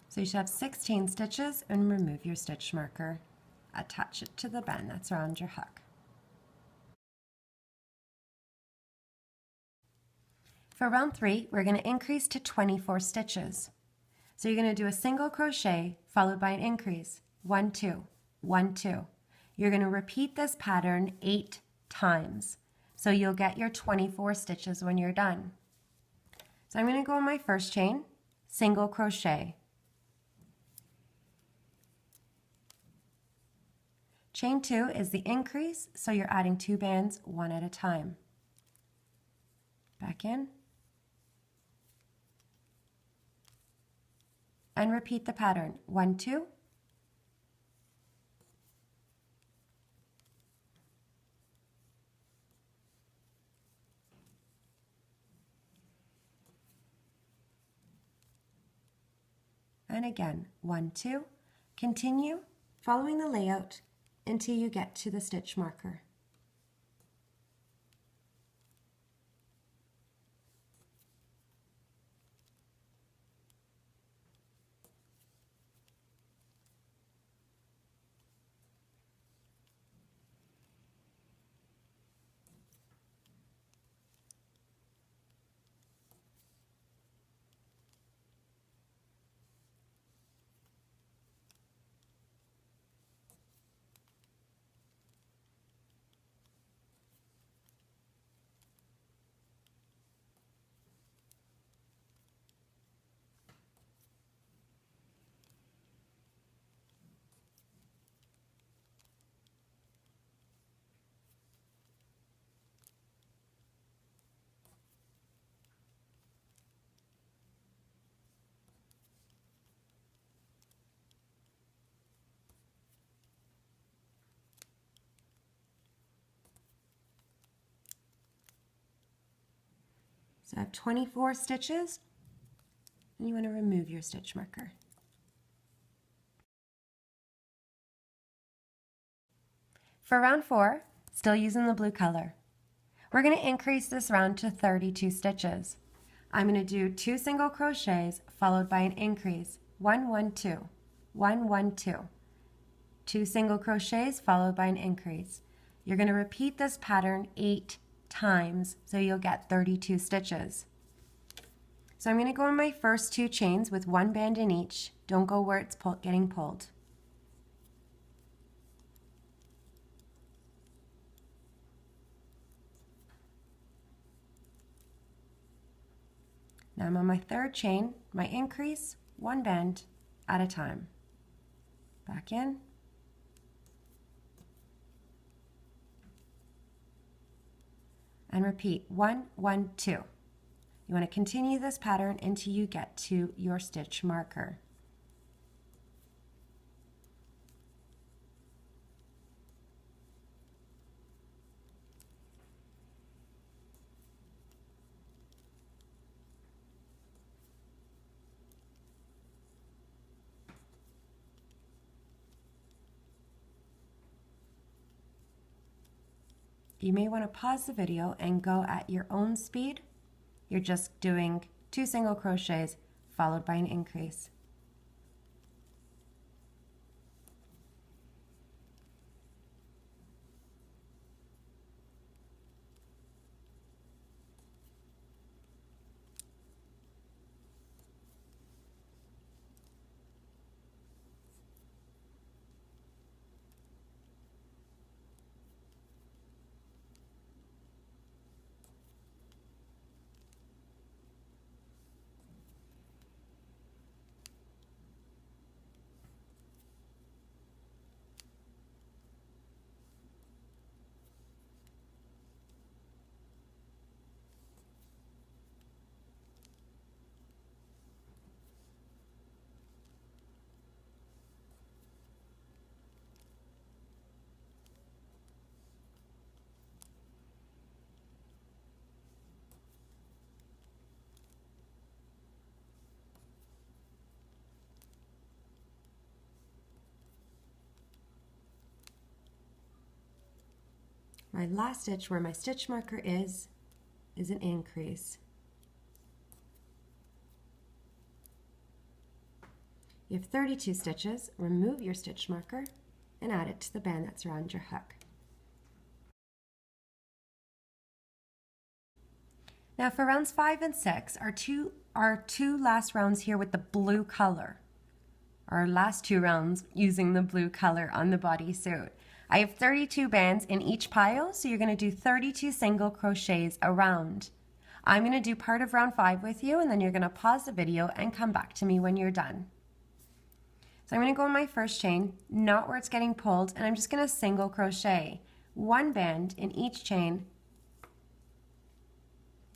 So you should have 16 stitches and remove your stitch marker. Attach it to the band that's around your hook. For round 3, we're going to increase to 24 stitches. So you're going to do a single crochet followed by an increase. 1, 2, 1, 2. You're going to repeat this pattern 8 times. So you'll get your 24 stitches when you're done. So I'm going to go in my first chain, single crochet. Chain 2 is the increase, so you're adding 2 bands one at a time. Back in. And repeat the pattern. 1, 2. And again, 1, 2. Continue following the layout until you get to the stitch marker. So I have 24 stitches, and you want to remove your stitch marker. For round 4, still using the blue color, we're going to increase this round to 32 stitches. I'm going to do 2 single crochets followed by an increase. 1, 1, 2, 1, 1, 2. 2 single crochets followed by an increase. You're going to repeat this pattern 8 times, so you'll get 32 stitches. So I'm going to go in my first 2 chains with 1 band in each. Don't go where it's getting pulled. Now I'm on my 3rd chain, my increase, 1 band at a time. Back in. And repeat 1, 1, 2. You want to continue this pattern until you get to your stitch marker. You may want to pause the video and go at your own speed you're just doing 2 single crochets followed by an increase. My last stitch where my stitch marker is an increase. You have 32 stitches. Remove your stitch marker and add it to the band that's around your hook. Now for rounds 5 and 6, our two last rounds here with the blue color. Our last 2 rounds using the blue color on the bodysuit. I have 32 bands in each pile, so you're going to do 32 single crochets around. I'm going to do part of round 5 with you, and then you're going to pause the video and come back to me when you're done. So I'm going to go in my first chain, not where it's getting pulled, and I'm just going to single crochet 1 band in each chain,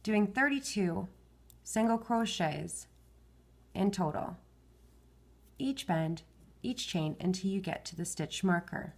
doing 32 single crochets in total. Each band, each chain, until you get to the stitch marker.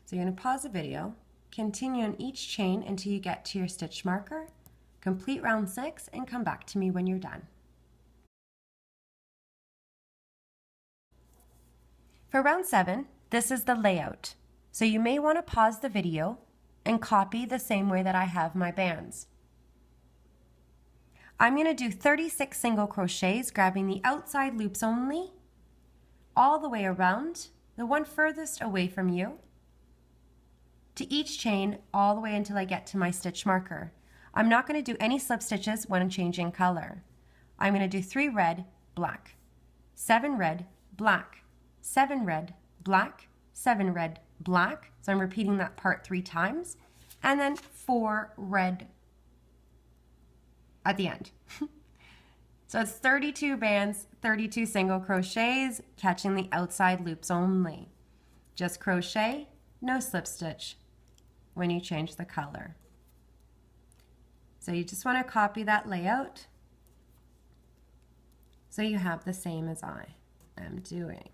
So you're going to pause the video, continue on each chain until you get to your stitch marker, complete round 6, and come back to me when you're done. For round 7, this is the layout. So you may want to pause the video and copy the same way that I have my bands. I'm going to do 36 single crochets, grabbing the outside loops only, all the way around, the one furthest away from you, to each chain all the way until I get to my stitch marker. I'm not going to do any slip stitches when I'm changing color. I'm going to do 3 red, black, 7 red, black, 7 red, black, 7 red, black. So I'm repeating that part 3 times, and then 4 red at the end. So it's 32 bands, 32 single crochets, catching the outside loops only. Just crochet, no slip stitch when you change the color. So you just want to copy that layout so you have the same as I am doing.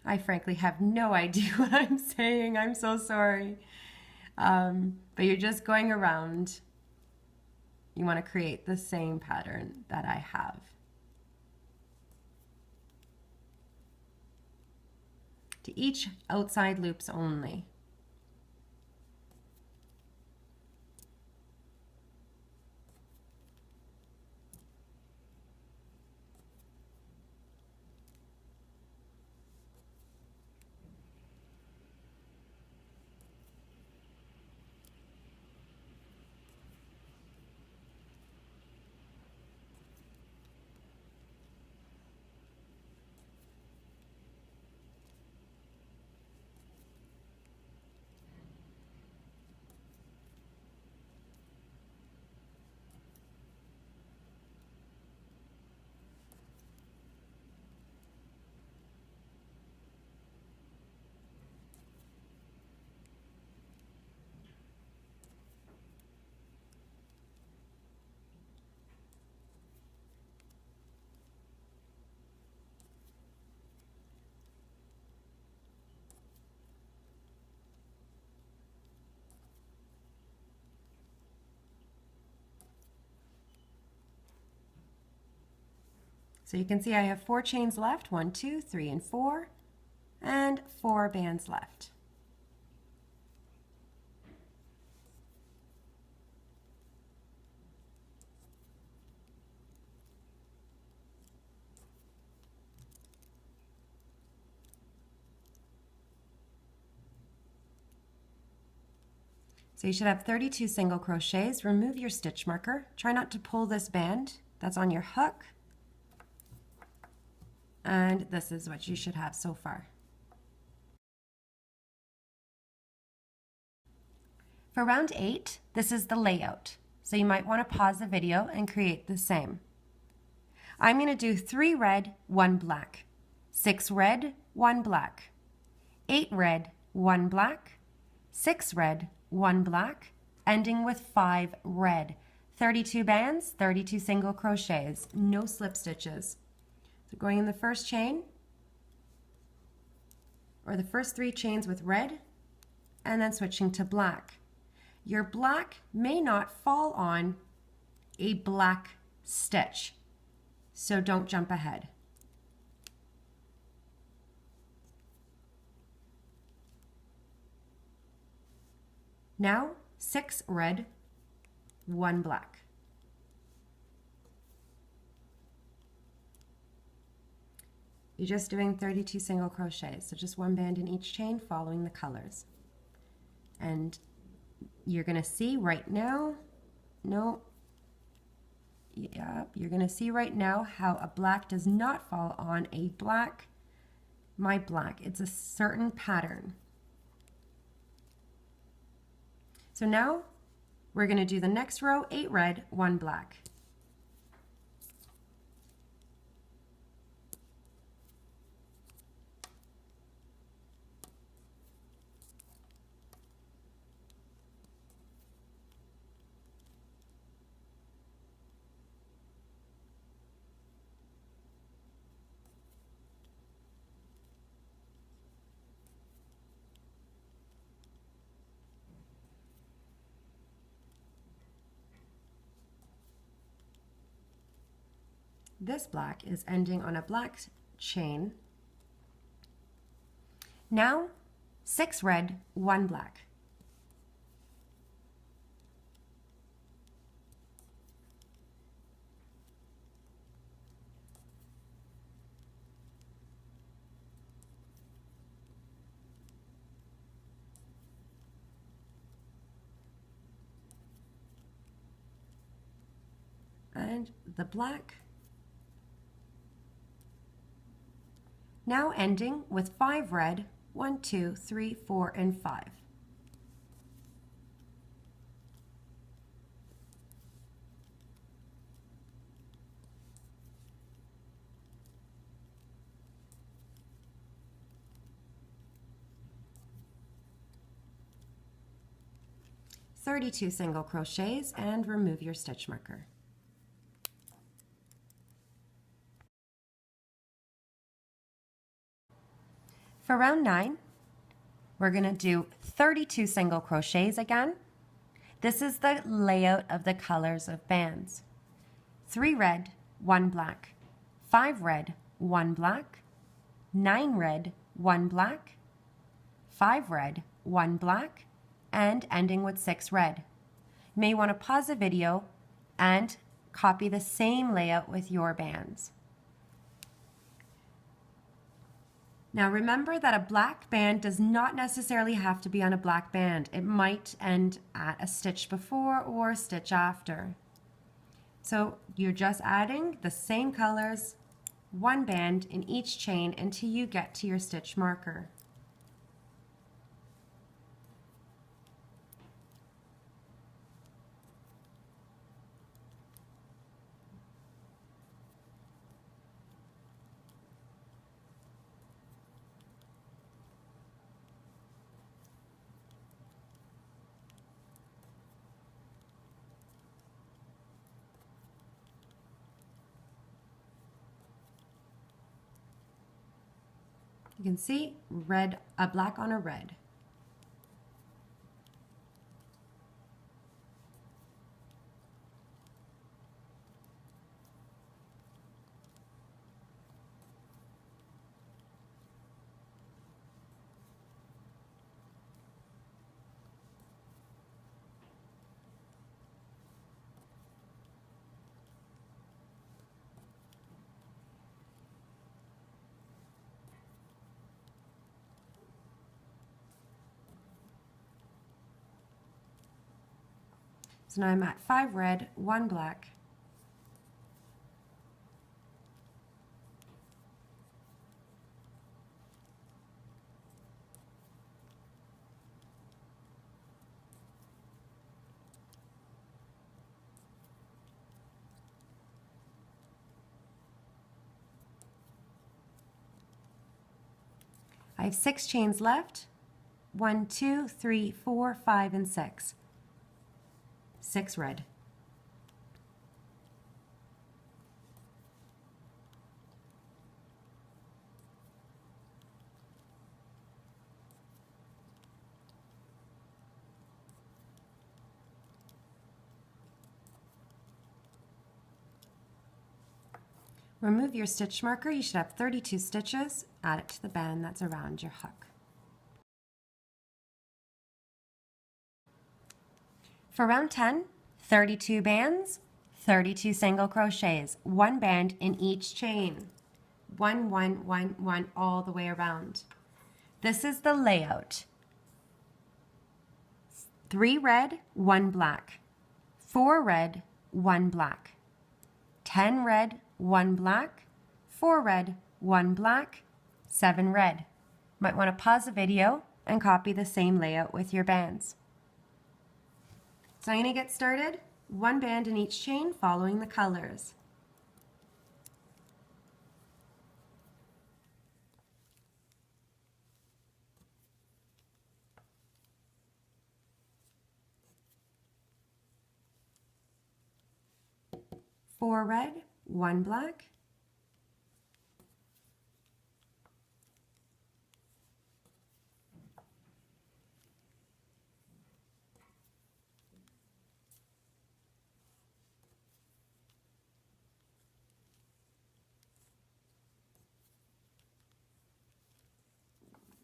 I frankly have no idea what I'm saying. I'm so sorry. But you're just going around. You want to create the same pattern that I have. To each outside loops only. So you can see I have 4 chains left, 1, 2, 3, and 4, and 4 bands left. So you should have 32 single crochets. Remove your stitch marker. Try not to pull this band that's on your hook. And this is what you should have so far. For round 8, this is the layout. So you might want to pause the video and create the same. I'm going to do 3 red, 1 black, 6 red, 1 black, 8 red, 1 black, 6 red, 1 black, ending with 5 red. 32 bands, 32 single crochets, no slip stitches. So going in the first chain, or the first 3 chains with red, and then switching to black. Your black may not fall on a black stitch, so don't jump ahead. Now 6 red, 1 black. You're just doing 32 single crochets, so just 1 band in each chain following the colors. And you're going to see right now, you're going to see right now how a black does not fall on a black, my black. It's a certain pattern. So now we're going to do the next row, 8 red, 1 black. This black is ending on a black chain. Now 6 red, 1 black. And the black. Now ending with 5 red, 1, 2, 3, 4, and 5. (32 single crochets) and remove your stitch marker. For round 9, we're going to do 32 single crochets again. This is the layout of the colors of bands. 3 red, 1 black, 5 red, 1 black, 9 red, 1 black, 5 red, 1 black, and ending with 6 red. You may want to pause the video and copy the same layout with your bands. Now remember that a black band does not necessarily have to be on a black band. It might end at a stitch before or a stitch after. So you're just adding the same colors, 1 band in each chain until you get to your stitch marker. You can see red, a black on a red. So now I'm at 5 red, 1 black. I have 6 chains left. 1, 2, 3, 4, 5, and 6. 6 red. Remove your stitch marker. You should have 32 stitches. Add it to the band that's around your hook. For round 10, 32 bands, 32 single crochets, 1 band in each chain. 1, 1, 1, 1 all the way around. This is the layout. 3 red, 1 black. 4 red, 1 black. 10 red, 1 black. 4 red, 1 black. 7 red. Might want to pause the video and copy the same layout with your bands. So I'm going to get started. 1 band in each chain following the colors. Four red, 1 black.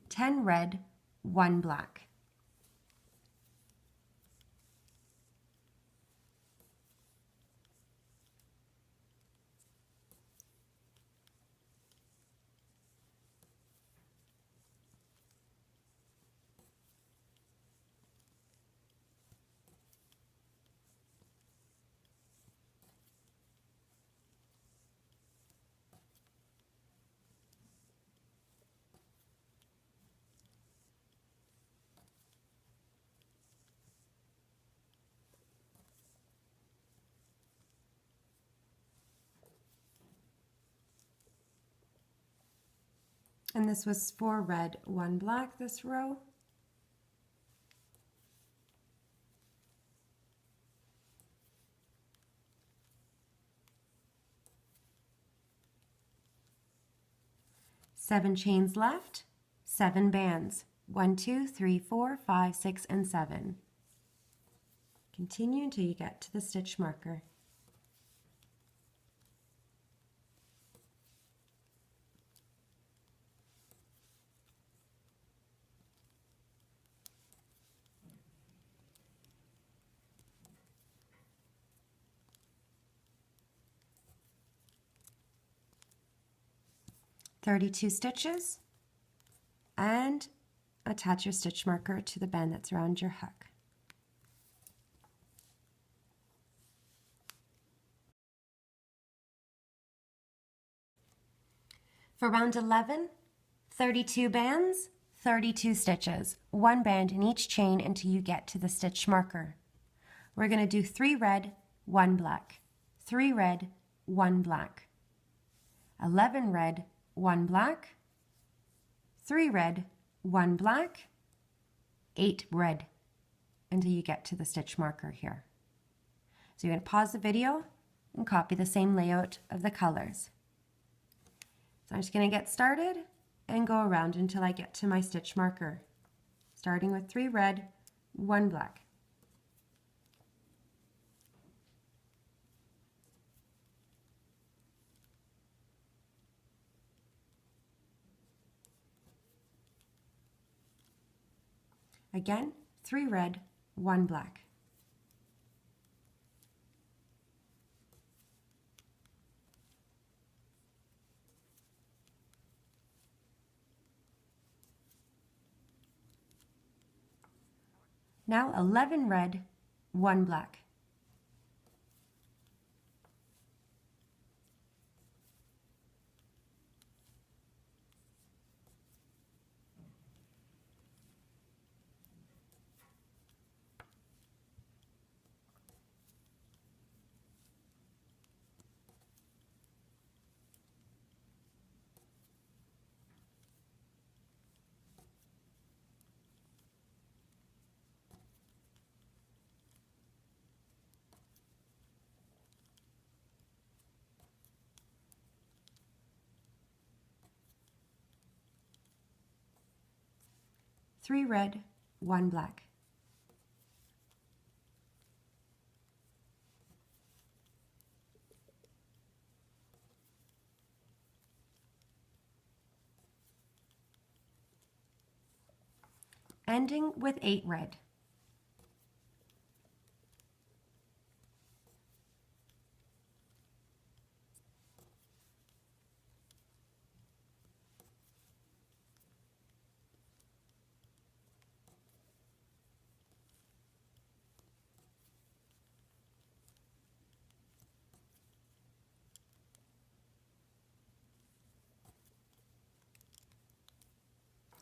Ten red, 1 black. And this was 4 red, 1 black this row. Seven chains left, 7 bands. 1, 2, 3, 4, 5, 6, and 7. Continue until you get to the stitch marker. "32 stitches, and attach your stitch marker to the band that's around your hook. For round 11, 32 bands, 32 stitches, 1 band in each chain until you get to the stitch marker. We're going to do 3 red, 1 black, 3 red, 1 black, 11 red, 1 black, 3 red, 1 black, 8 red until you get to the stitch marker here. So you're going to pause the video and copy the same layout of the colors. So I'm just going to get started and go around until I get to my stitch marker, starting with 3 red, 1 black. Again, 3 red, 1 black. Now 11 red, 1 black. 3 red, 1 black. Ending with 8 red.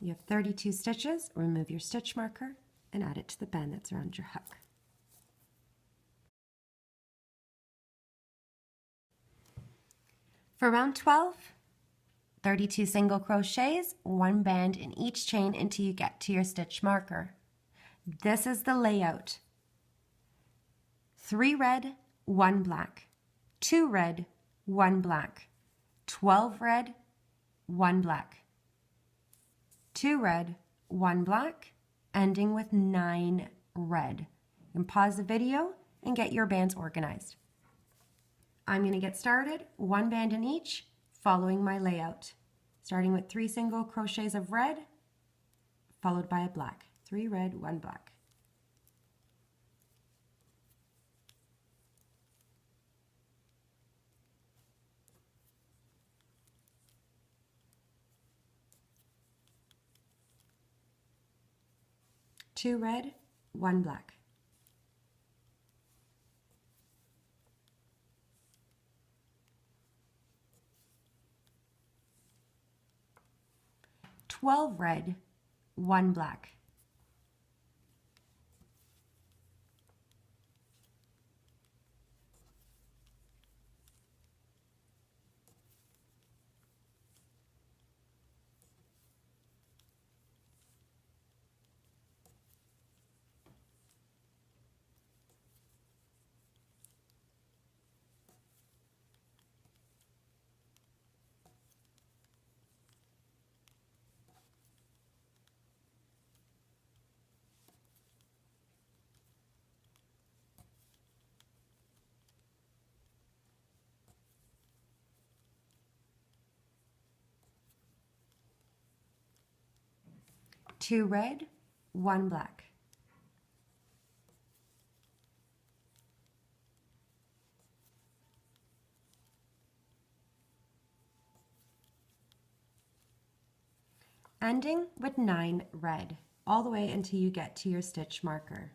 You have 32 stitches. Remove your stitch marker and add it to the band that's around your hook. For round 12, 32 single crochets, 1 band in each chain until you get to your stitch marker. This is the layout. 3 red, 1 black, 2 red, 1 black, 12 red, 1 black, 2 red, 1 black, ending with 9 red. You can pause the video and get your bands organized. I'm going to get started, 1 band in each, following my layout. Starting with 3 single crochets of red, followed by a black. 3 red, 1 black. Two red, 1 black. Twelve red, 1 black. Two red, 1 black. Ending with 9 red, all the way until you get to your stitch marker.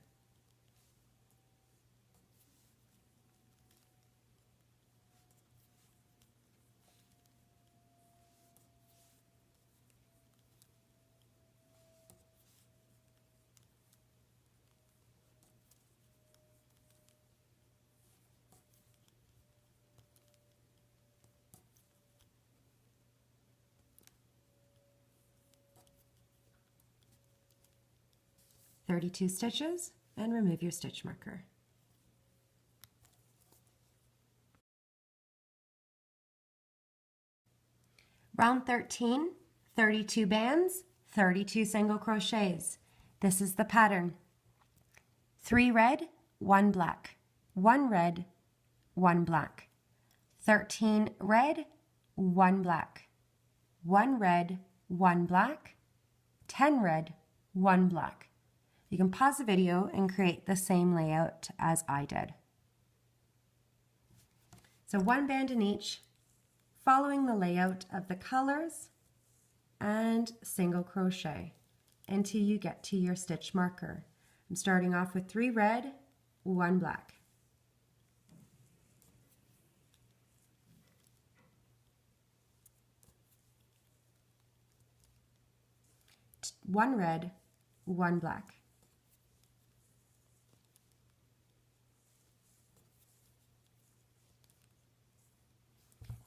"32 stitches and remove your stitch marker. Round 13, 32 bands, 32 single crochets. This is the pattern. 3 red, 1 black, 1 red, 1 black, 13 red, 1 black, 1 red, 1 black, 10 red, 1 black. You can pause the video and create the same layout as I did. So 1 band in each, following the layout of the colors and single crochet until you get to your stitch marker. I'm starting off with 3 red, 1 black. One red, 1 black.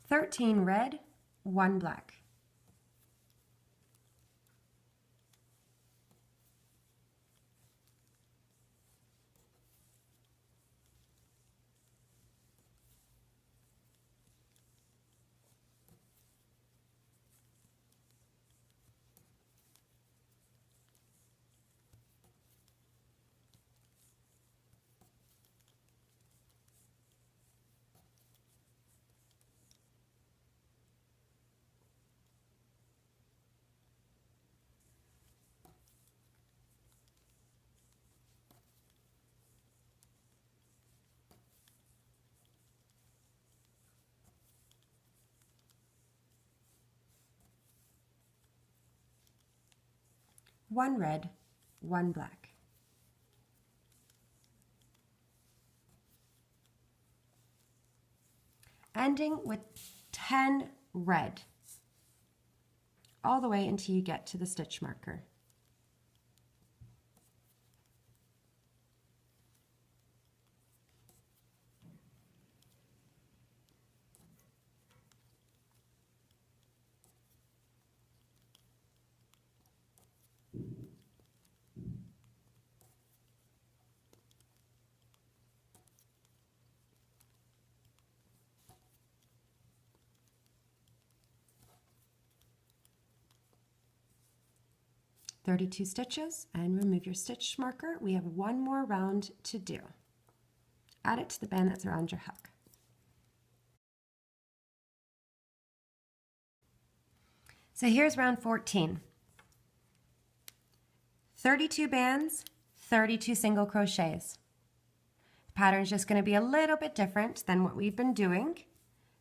Thirteen red, 1 black. 1 red, 1 black. Ending with 10 red, all the way until you get to the stitch marker. "32 stitches, and remove your stitch marker. We have 1 more round to do. Add it to the band that's around your hook. So here's round 14. 32 bands, 32 single crochets. The pattern is just going to be a little bit different than what we've been doing.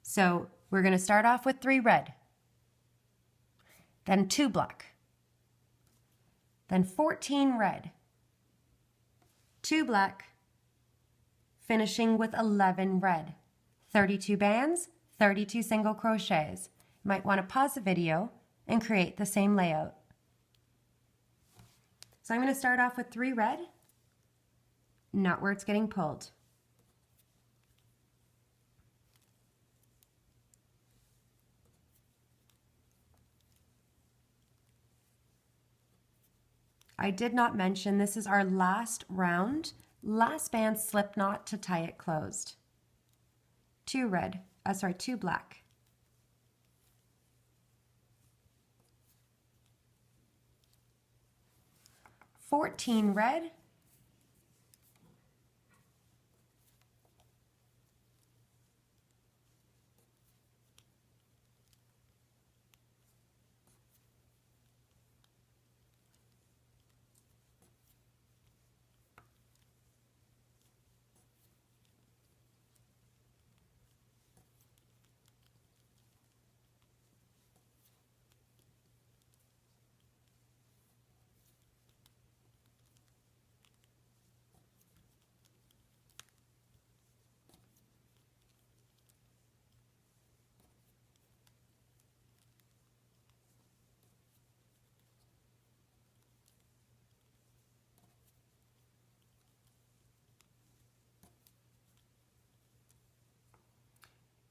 So we're going to start off with 3 red, then 2 black, then 14 red, 2 black, finishing with 11 red. 32 bands, 32 single crochets. You might want to pause the video and create the same layout. So I'm going to start off with 3 red, not where it's getting pulled. I did not mention this is our last round. Last band slip knot to tie it closed. 2 black. "14 red,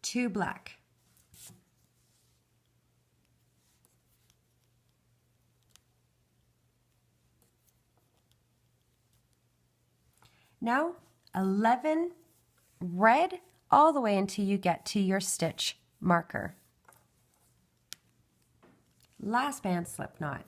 two black." Now 11 red all the way until you get to your stitch marker. Last band slip knot.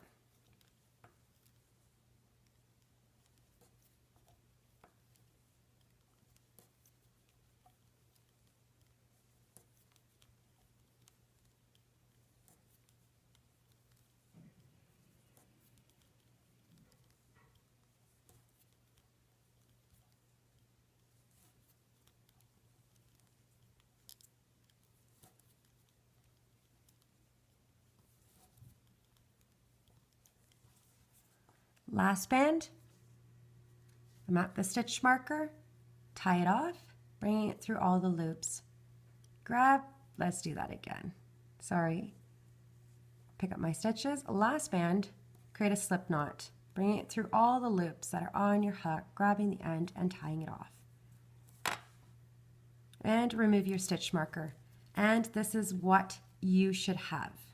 Last band, I'm at the stitch marker, tie it off, bringing it through all the loops. Grab, let's do that again. Sorry. Pick up my stitches, last band, create a slip knot, bringing it through all the loops that are on your hook, grabbing the end and tying it off. And remove your stitch marker. And this is what you should have.